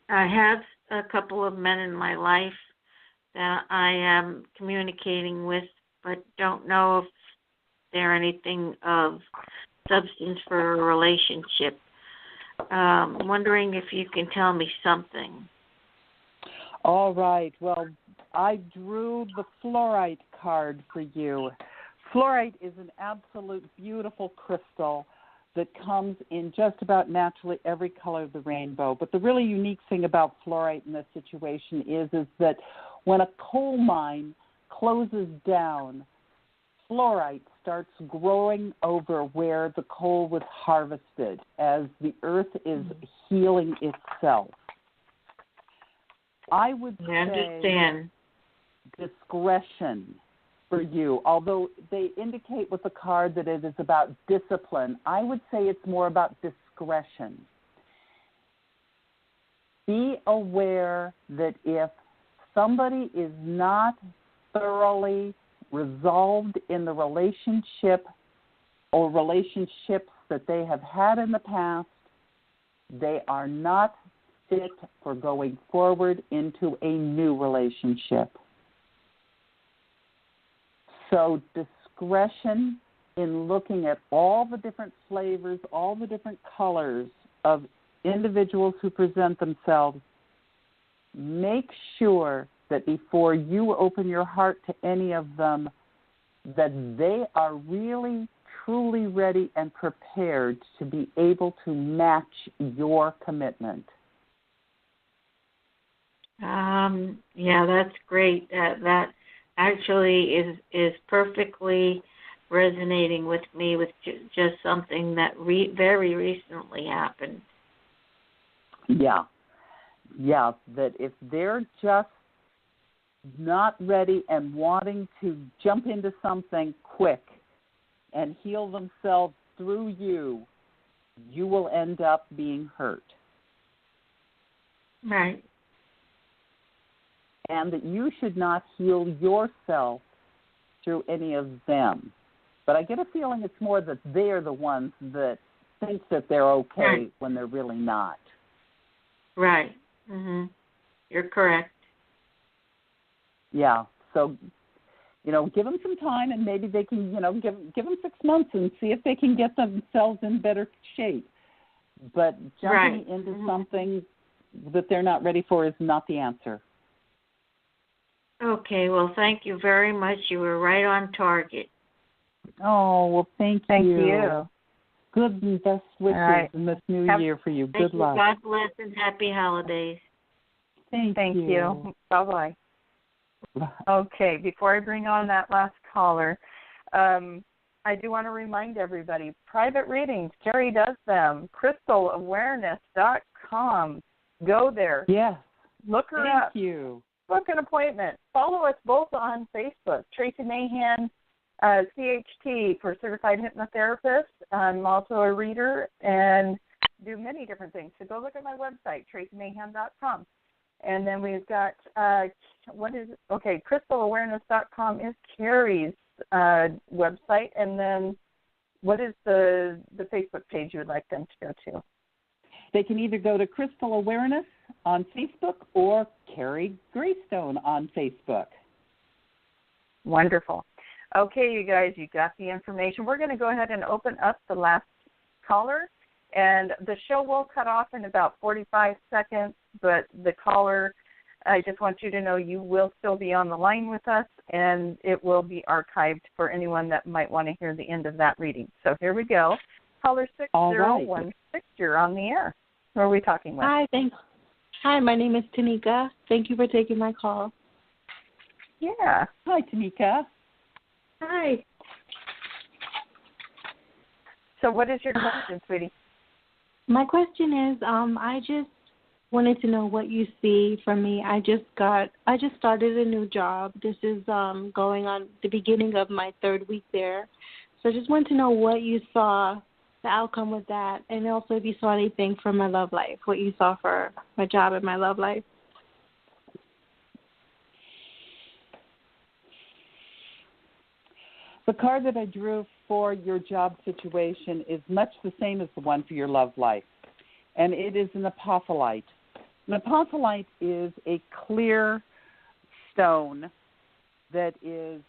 have a couple of men in my life that I am communicating with, but don't know if they're anything of substance for a relationship. Wondering if you can tell me something. All right. Well, I drew the fluorite card for you. Fluorite is an absolute beautiful crystal that comes in just about naturally every color of the rainbow. But the really unique thing about fluorite in this situation is that when a coal mine closes down, fluorite starts growing over where the coal was harvested as the earth is healing itself. I would say discretion for you, although they indicate with the card that it is about discipline. I would say it's more about discretion. Be aware that if somebody is not thoroughly resolved in the relationship or relationships that they have had in the past, they are not fit for going forward into a new relationship. So discretion in looking at all the different flavors, all the different colors of individuals who present themselves. Make sure that before you open your heart to any of them, that they are really, truly ready and prepared to be able to match your commitment. Yeah, that's great. That actually is perfectly resonating with me with just something that very recently happened. Yeah, that if they're just not ready and wanting to jump into something quick and heal themselves through you, you will end up being hurt. Right. And that you should not heal yourself through any of them. But I get a feeling it's more that they're the ones that think that they're okay when they're really not. Right. Mhm. You're correct. Yeah. So, give them some time, and maybe they can, give them 6 months and see if they can get themselves in better shape. But jumping into something that they're not ready for is not the answer. Okay, well, thank you very much. You were right on target. Oh, well, thank you. Thank you. Good and best wishes in this new year for you. Good luck. God bless and happy holidays. Thank you. Bye-bye. Okay, before I bring on that last caller, I do want to remind everybody, private readings, Carrie does them, crystalawareness.com. Go there. Yes. Look her up. Thank you. Book an appointment. Follow us both on Facebook, Tracie Mahan, CHT for Certified Hypnotherapist. I'm also a reader and do many different things. So go look at my website, traciemahan.com. And then we've got, crystalawareness.com is Carrie's website. And then what is the Facebook page you would like them to go to? They can either go to Crystal Awareness on Facebook or Carrie Graystone on Facebook. Wonderful. Okay, you guys, you got the information. We're going to go ahead and open up the last caller, and the show will cut off in about 45 seconds, but the caller, I just want you to know you will still be on the line with us, and it will be archived for anyone that might want to hear the end of that reading. So here we go. Caller 6016, you're on the air. Who are we talking with? Hi, Hi, my name is Tanika. Thank you for taking my call. Yeah. Hi, Tanika. Hi. So what is your question, sweetie? My question is, I just wanted to know what you see from me. I just started a new job. This is going on the beginning of my 3rd week there. So I just wanted to know what you saw, the outcome with that, and also if you saw anything from my love life, what you saw for my job and my love life. The card that I drew for your job situation is much the same as the one for your love life, and it is an apophyllite. An apophyllite is a clear stone that is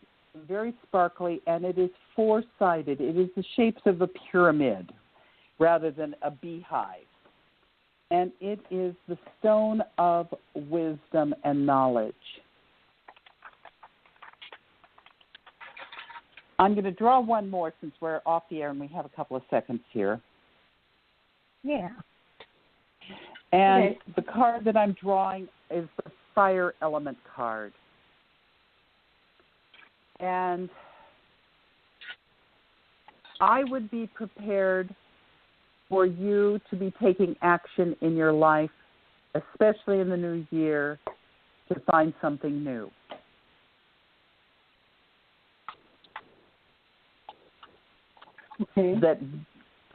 very sparkly, and it is four-sided. It is the shapes of a pyramid rather than a beehive. And it is the stone of wisdom and knowledge. I'm going to draw one more since we're off the air and we have a couple of seconds here. Yeah. And the card that I'm drawing is the fire element card. And I would be prepared for you to be taking action in your life, especially in the new year, to find something new. Okay. That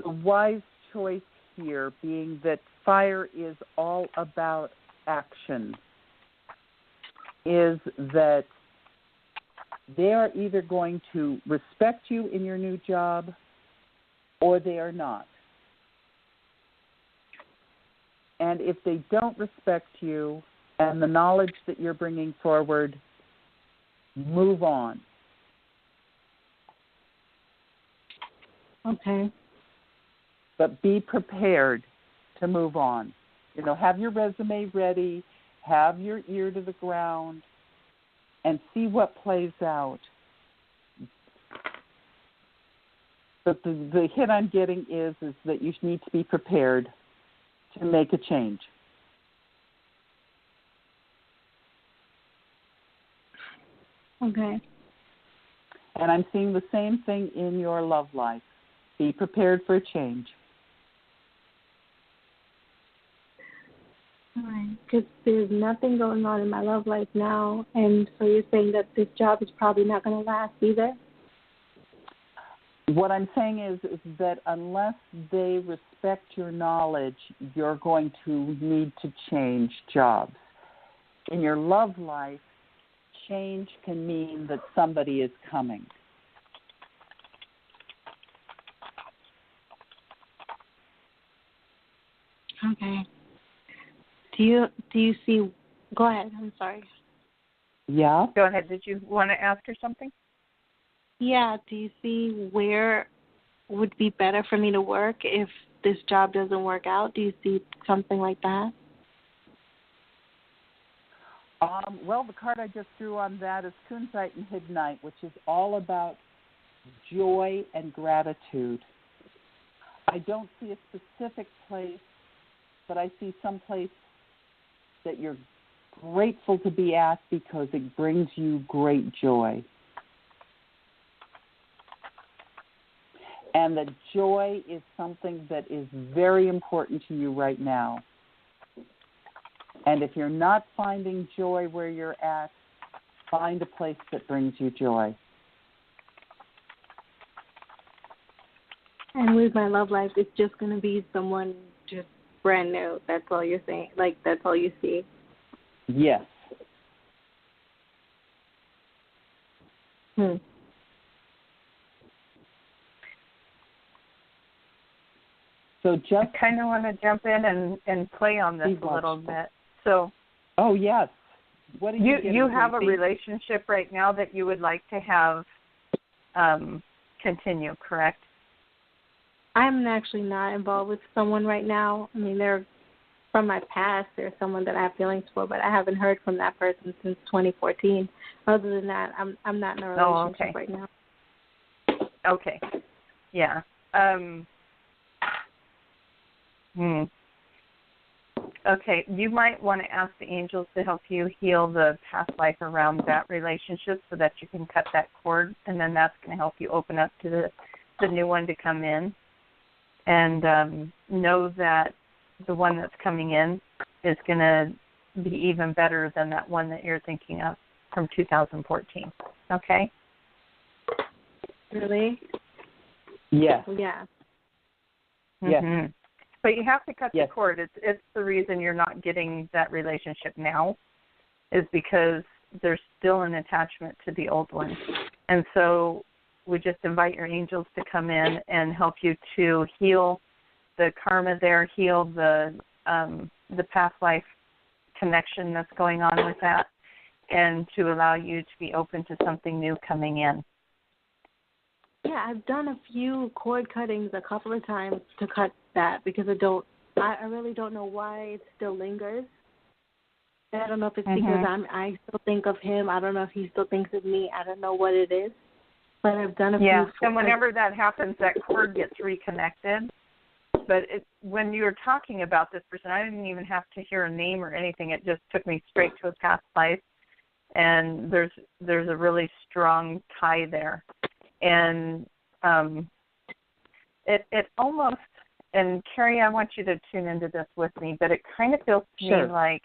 the wise choice here being that fire is all about action is that they are either going to respect you in your new job or they are not. And if they don't respect you and the knowledge that you're bringing forward, move on. Okay. But be prepared to move on. You know, have your resume ready, have your ear to the ground, and see what plays out. But the hint I'm getting is that you need to be prepared to make a change. Okay. And I'm seeing the same thing in your love life. Be prepared for a change. All right. Because there's nothing going on in my love life now, and so you're saying that this job is probably not going to last either? What I'm saying is that unless they respect your knowledge, you're going to need to change jobs. In your love life, change can mean that somebody is coming. Okay. Do you see? Go ahead. I'm sorry. Yeah. Go ahead. Did you want to ask her something? Yeah. Do you see where would be better for me to work if this job doesn't work out? Do you see something like that? Well, the card I just drew on that is Kunzite and Hidnite, which is all about joy and gratitude. I don't see a specific place, but I see some place that you're grateful to be at because it brings you great joy. And that joy is something that is very important to you right now. And if you're not finding joy where you're at, find a place that brings you joy. And with my love life, it's just going to be someone just brand new. That's all you're saying? Like, that's all you see? Yes. So just I kind of want to jump in and play on this a little bit. So. Oh yes. What do you have a relationship right now that you would like to have continue, correct? I'm actually not involved with someone right now. I mean, they're from my past. There's someone that I have feelings for, but I haven't heard from that person since 2014. Other than that, I'm not in a relationship right now. Okay. Yeah. Okay, you might want to ask the angels to help you heal the past life around that relationship so that you can cut that cord, and then that's going to help you open up to the new one to come in. And know that the one that's coming in is going to be even better than that one that you're thinking of from 2014. Okay? Really? Yes. Yeah. Yes. Mm-hmm. But you have to cut the cord. It's the reason you're not getting that relationship now is because there's still an attachment to the old one. And so we just invite your angels to come in and help you to heal the karma there, heal the past life connection that's going on with that, and to allow you to be open to something new coming in. Yeah, I've done a few cord cuttings a couple of times to cut that because I really don't know why it still lingers. I don't know if it's because I still think of him. I don't know if he still thinks of me. I don't know what it is. But I've done a few. Yeah, and whenever that happens, that cord gets reconnected. But when you were talking about this person, I didn't even have to hear a name or anything. It just took me straight to a past life. And there's a really strong tie there. And it almost, and Carrie, I want you to tune into this with me, but it kind of feels to me like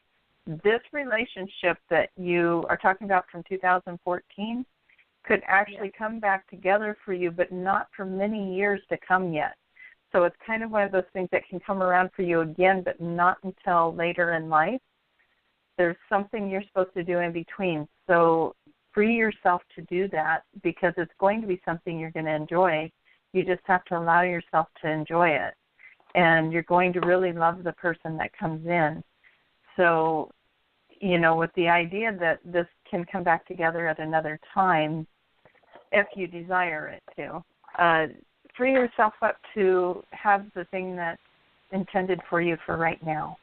this relationship that you are talking about from 2014 could actually come back together for you, but not for many years to come yet. So it's kind of one of those things that can come around for you again, but not until later in life. There's something you're supposed to do in between. So free yourself to do that because it's going to be something you're going to enjoy. You just have to allow yourself to enjoy it. And you're going to really love the person that comes in. So, with the idea that this can come back together at another time, if you desire it to, free yourself up to have the thing that's intended for you for right now.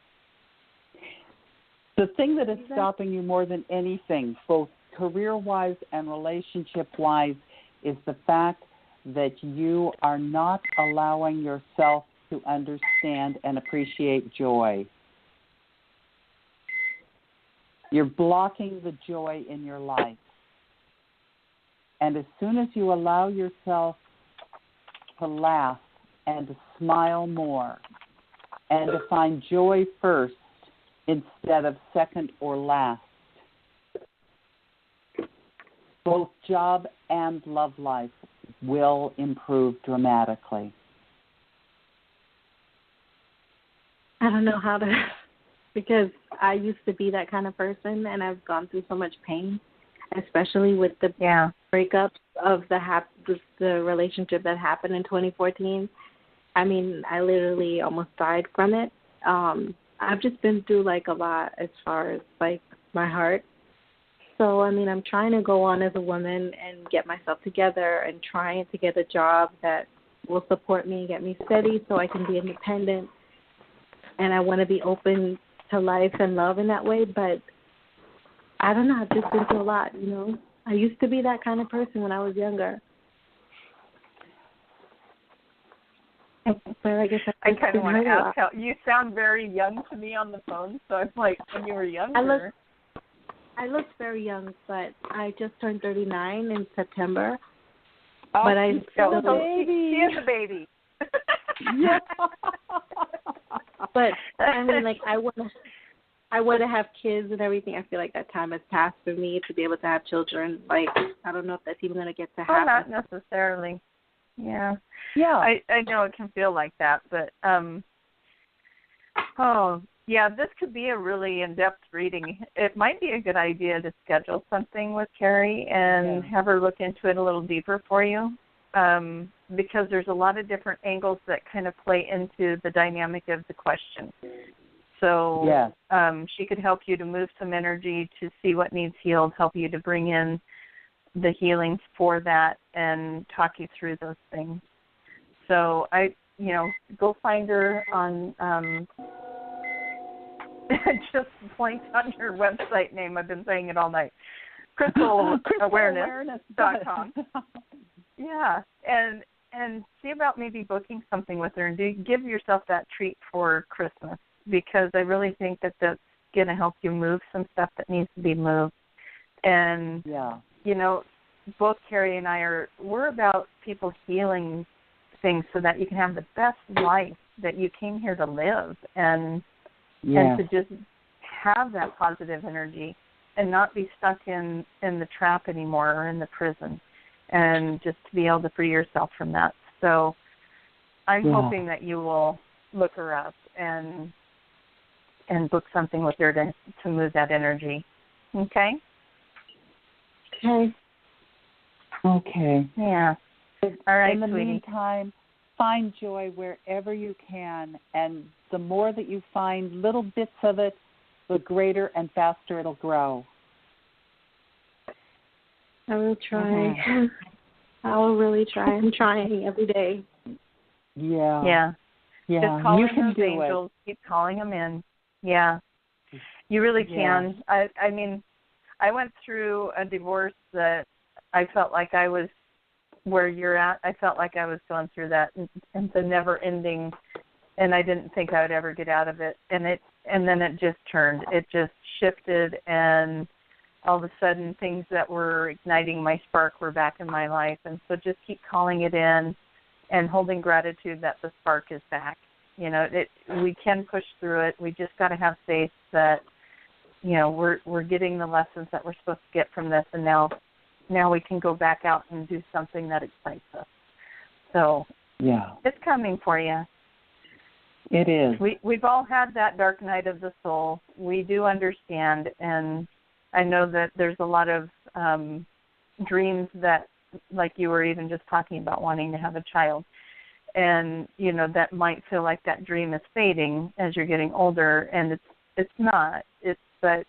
The thing that is stopping you more than anything, both career-wise and relationship-wise, is the fact that you are not allowing yourself to understand and appreciate joy. You're blocking the joy in your life. And as soon as you allow yourself to laugh and to smile more and to find joy first instead of second or last, both job and love life will improve dramatically. I don't know how to, because I used to be that kind of person, and I've gone through so much pain, especially with the breakup of the relationship that happened in 2014. I mean, I literally almost died from it. I've just been through a lot as far as my heart. So, I mean, I'm trying to go on as a woman and get myself together and trying to get a job that will support me and get me steady so I can be independent. And I want to be open to life and love in that way. But I don't know. I've just been through a lot, I used to be that kind of person when I was younger. But I guess I kind of want to ask how you sound very young to me on the phone. So it's like when you were younger. I look very young, but I just turned 39 in September. Oh, but I still a baby. She is a baby. Yeah. But I mean, I want to have kids and everything. I feel like that time has passed for me to be able to have children. I don't know if that's even going to get to happen. Not necessarily. Yeah. Yeah. I know it can feel like that, but this could be a really in-depth reading. It might be a good idea to schedule something with Carrie and have her look into it a little deeper for you, because there's a lot of different angles that kind of play into the dynamic of the question. So she could help you to move some energy to see what needs healed, help you to bring in the healings for that and talk you through those things. So go find her on just blank on your website name. I've been saying it all night. crystalawareness.com. Yeah, and see about maybe booking something with her and give yourself that treat for Christmas because I really think that that's going to help you move some stuff that needs to be moved. And, you know, both Carrie and we're about people healing things so that you can have the best life that you came here to live, and to just have that positive energy and not be stuck in the trap anymore or in the prison, and just to be able to free yourself from that. So I'm hoping that you will look her up and book something with her to move that energy. Okay? Okay. Yeah. All right, in the sweetie. meantime, find joy wherever you can, and the more that you find little bits of it, the greater and faster it'll grow. I will try. I will really try. I'm trying every day. Yeah. Just call you in can those do angels. Keep calling them in. Yeah. You really can. I mean, I went through a divorce that I felt like I was where you're at. I felt like I was going through that, and the never ending, and I didn't think I would ever get out of it. And then it just turned. It just shifted, and all of a sudden things that were igniting my spark were back in my life. And so just keep calling it in and holding gratitude that the spark is back. You know, we can push through it. We just got to have faith that, you know, we're getting the lessons that we're supposed to get from this, and now we can go back out and do something that excites us. So it's coming for you. It is. We've all had that dark night of the soul. We do understand, and I know that there's a lot of dreams that, like you were even just talking about, wanting to have a child. And, you know, that might feel like that dream is fading as you're getting older, and it's not. But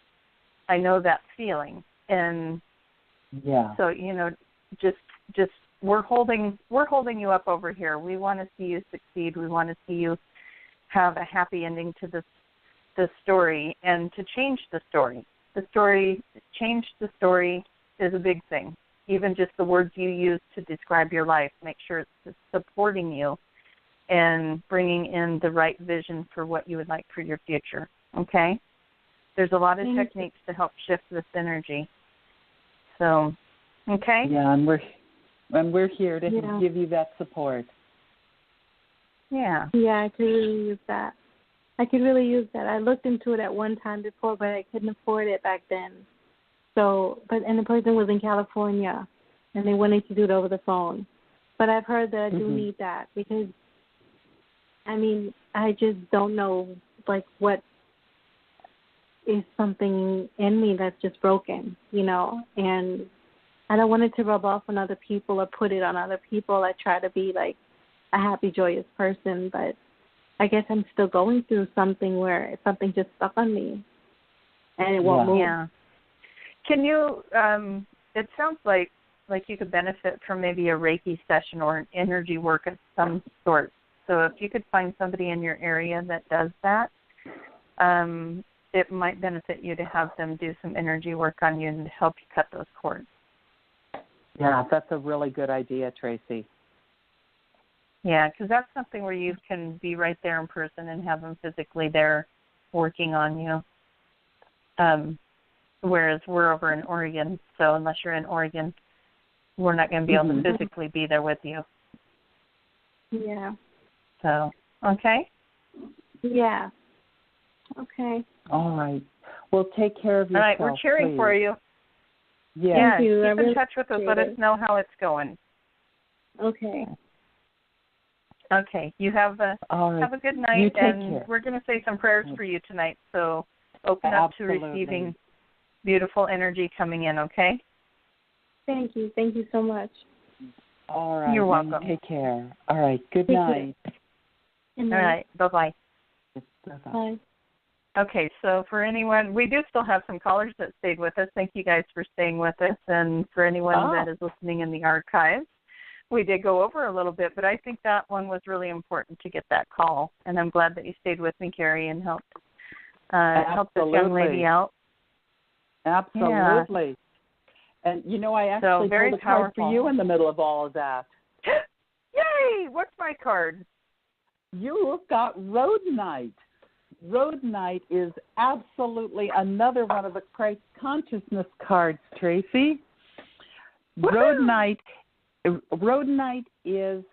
I know that feeling. And so, you know, just we're holding you up over here. We want to see you succeed. We want to see you have a happy ending to this story, and to change the story. Change the story is a big thing. Even just the words you use to describe your life, make sure it's supporting you and bringing in the right vision for what you would like for your future. Okay? There's a lot of techniques to help shift this energy. So, okay? Yeah, and we're here to give you that support. Yeah. Yeah, I could really use that. I looked into it at one time before, but I couldn't afford it back then. So, and the person was in California, and they wanted to do it over the phone. But I've heard that I do need that, because, I mean, I just don't know, like, what is something in me that's just broken, you know, and I don't want it to rub off on other people or put it on other people. I try to be, like, a happy, joyous person, but I guess I'm still going through something where something just stuck on me, and it won't move. Yeah. Can you, it sounds like you could benefit from maybe a Reiki session or an energy work of some sort. So if you could find somebody in your area that does that, it might benefit you to have them do some energy work on you and help you cut those cords. Yeah, that's a really good idea, Tracie. Yeah, because that's something where you can be right there in person and have them physically there working on you. Whereas we're over in Oregon, so unless you're in Oregon, we're not going to be able to physically be there with you. Yeah. So, okay? Yeah. Okay. All right. Well, take care of yourself. All right, we're cheering for you. Yeah. Thank you. Keep in touch with us. Let us know how it's going. Okay. Okay. You have a good night, you take and care. we're going to say some prayers for you tonight. So open up to receiving beautiful energy coming in, okay? Thank you. Thank you so much. All right. You're welcome. Take care. All right. Good Take night. Good night. All right. Bye-bye. Bye. Okay, so for anyone, we do still have some callers that stayed with us. Thank you guys for staying with us. And for anyone that is listening in the archives, we did go over a little bit, but I think that one was really important to get that call. And I'm glad that you stayed with me, Carrie, and helped this young lady out. Absolutely. Yeah. And, you know, I actually pulled a card for you in the middle of all of that. Yay! What's my card? You've got Rhodonite. Rhodonite is absolutely another one of the Christ consciousness cards, Tracie. Rhodonite is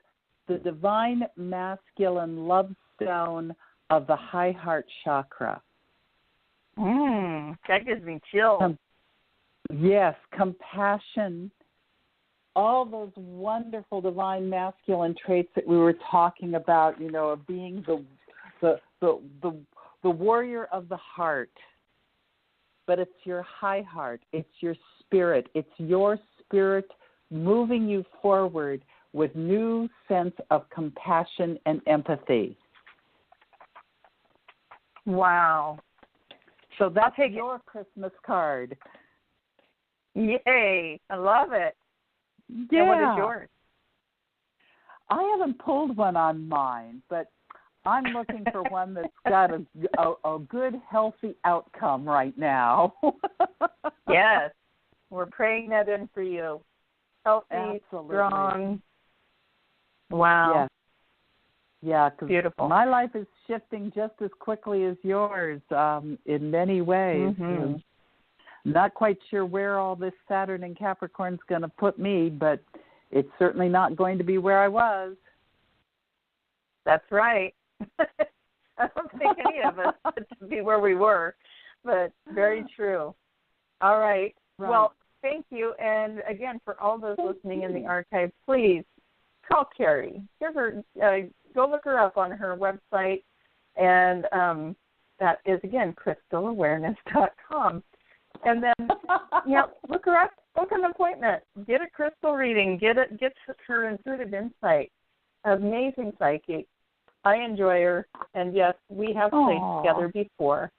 the divine masculine love stone of the high heart chakra. That gives me chills. Yes, compassion, all those wonderful divine masculine traits that we were talking about, of being the warrior of the heart. But it's your high heart, it's your spirit, it's your spirit moving you forward with new sense of compassion and empathy. Wow. So that's your Christmas card. Yay. I love it. Yeah. And what is yours? I haven't pulled one on mine, but I'm looking for one that's got a good, healthy outcome right now. Yes. We're praying that in for you. Healthy, absolutely. Strong. Wow. Yes. Yeah, because beautiful. My life is shifting just as quickly as yours in many ways. Mm-hmm. Not quite sure where all this Saturn and Capricorn is going to put me, but it's certainly not going to be where I was. That's right. I don't think any of us to be where we were, but very true. All right. Well, thank you. And again, for all those listening in the archive, please call Carrie. Give her, go look her up on her website, and that is, again, crystalawareness.com. And then, look her up, book an appointment, get a crystal reading, get her intuitive insight. Amazing psychic. I enjoy her, and yes, we have played together before,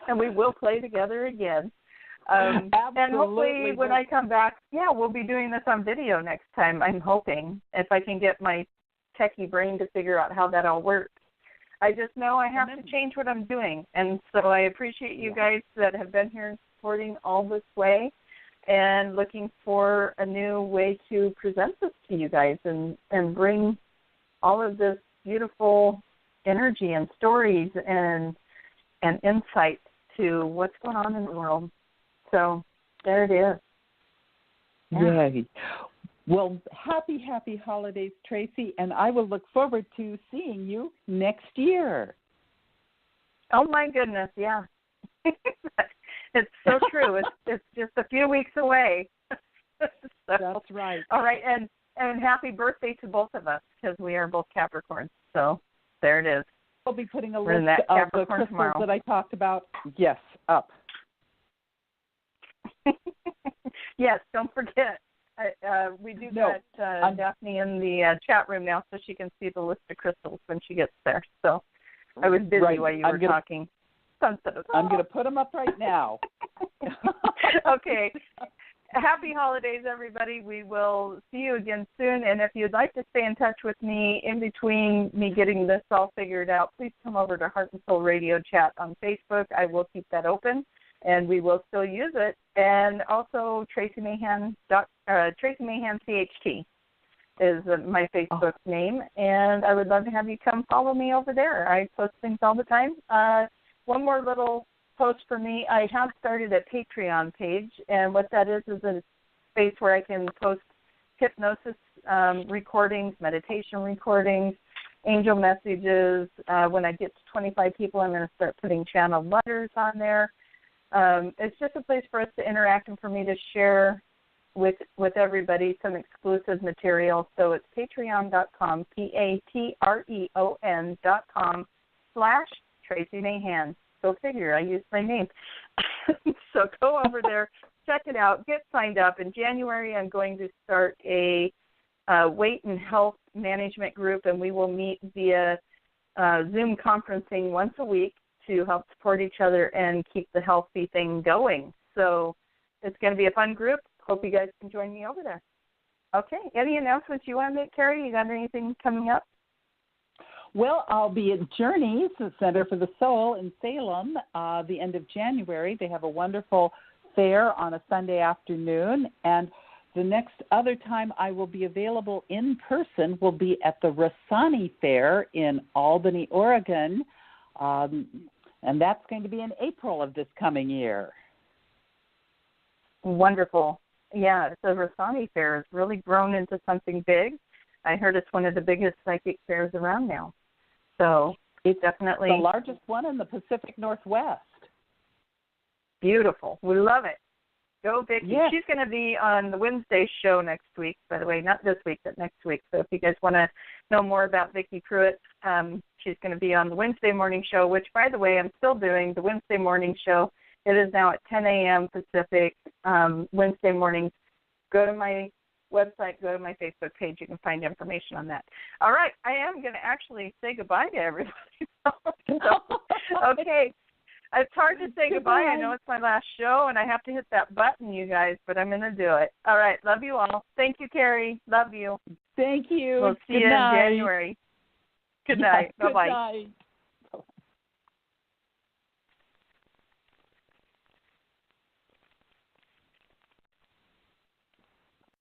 and we will play together again. And hopefully when I come back, we'll be doing this on video next time, I'm hoping, if I can get my techie brain to figure out how that all works. I just know I have to change what I'm doing, and so I appreciate you guys that have been here and supporting all this way, and looking for a new way to present this to you guys and bring all of this beautiful energy and stories and insight to what's going on in the world. So there it is. Yeah. Yay. Well, happy holidays, Tracie, and I will look forward to seeing you next year. Oh, my goodness, yeah. It's so true. It's just a few weeks away. That's right. All right, and happy birthday to both of us, because we are both Capricorns. So there it is. We'll be putting a list of the crystals tomorrow that I talked about, up. Yes, don't forget. We do get Daphne in the chat room now, so she can see the list of crystals when she gets there. So I was busy while you were talking. I'm going to put them up right now. Okay. Happy holidays, everybody. We will see you again soon. And if you'd like to stay in touch with me in between me getting this all figured out, please come over to Heart and Soul Radio Chat on Facebook. I will keep that open, and we will still use it. And also Tracie Mahan CHT is my Facebook name, and I would love to have you come follow me over there. I post things all the time. One more little post for me. I have started a Patreon page, and what that is a space where I can post hypnosis recordings, meditation recordings, angel messages. When I get to 25 people, I'm going to start putting channeled letters on there. It's just a place for us to interact and for me to share with everybody some exclusive material. So it's patreon.com, patreon.com/Tracie Mahan. Go figure, I used my name. So go over there, check it out, get signed up. In January, I'm going to start a weight and health management group, and we will meet via Zoom conferencing once a week to help support each other and keep the healthy thing going. So it's going to be a fun group. Hope you guys can join me over there. Okay. Any announcements you want to make, Carrie? You got anything coming up? Well, I'll be at Journeys, the Center for the Soul in Salem, the end of January. They have a wonderful fair on a Sunday afternoon. And the next other time I will be available in person will be at the Rassani Fair in Albany, Oregon, And that's going to be in April of this coming year. Wonderful. Yeah, the Rasani Fair has really grown into something big. I heard it's one of the biggest psychic fairs around now. So it's definitely the largest one in the Pacific Northwest. Beautiful. We love it. Go, Vicki. Yes. She's going to be on the Wednesday show next week, by the way, not this week, but next week. So if you guys want to know more about Vicki Pruitt, she's going to be on the Wednesday morning show, which, by the way, I'm still doing the Wednesday morning show. It is now at 10 a.m. Pacific, Wednesday mornings. Go to my website, go to my Facebook page. You can find information on that. All right. I am going to actually say goodbye to everybody. Okay. It's hard to say goodbye. I know it's my last show, and I have to hit that button, you guys, but I'm going to do it. All right. Love you all. Thank you, Carrie. Love you. Thank you. We'll see you in January. Good night. Bye-bye. Good night.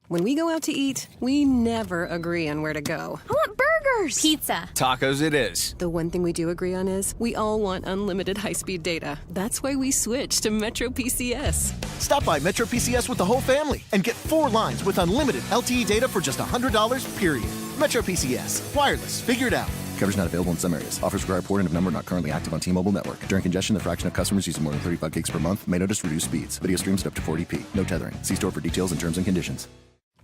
When we go out to eat, we never agree on where to go. I want burgers. Pizza. Tacos it is. The one thing we do agree on is we all want unlimited high-speed data. That's why we switched to Metro PCS. Stop by Metro PCS with the whole family and get 4 lines with unlimited LTE data for just $100, period. Metro PCS. Wireless. Figure it out. Coverage not available in some areas. Offers require port and of number not currently active on T-Mobile network. During congestion, the fraction of customers using more than 35 gigs per month may notice reduced speeds. Video streams at up to 40p. No tethering. See store for details and terms and conditions.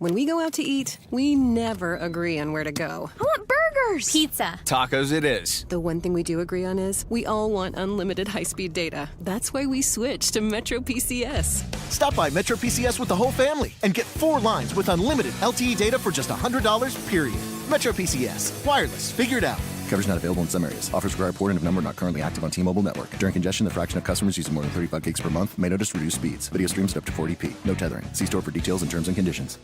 When we go out to eat, we never agree on where to go. I want burgers. Pizza. Tacos it is. The one thing we do agree on is we all want unlimited high-speed data. That's why we switched to Metro PCS. Stop by Metro PCS with the whole family and get 4 lines with unlimited LTE data for just $100, period. Metro PCS. Wireless. Figure it out. Coverage not available in some areas. Offers require port and of number not currently active on T-Mobile network. During congestion, the fraction of customers using more than 35 gigs per month may notice reduced speeds. Video streams at up to 40p. No tethering. See store for details and terms and conditions.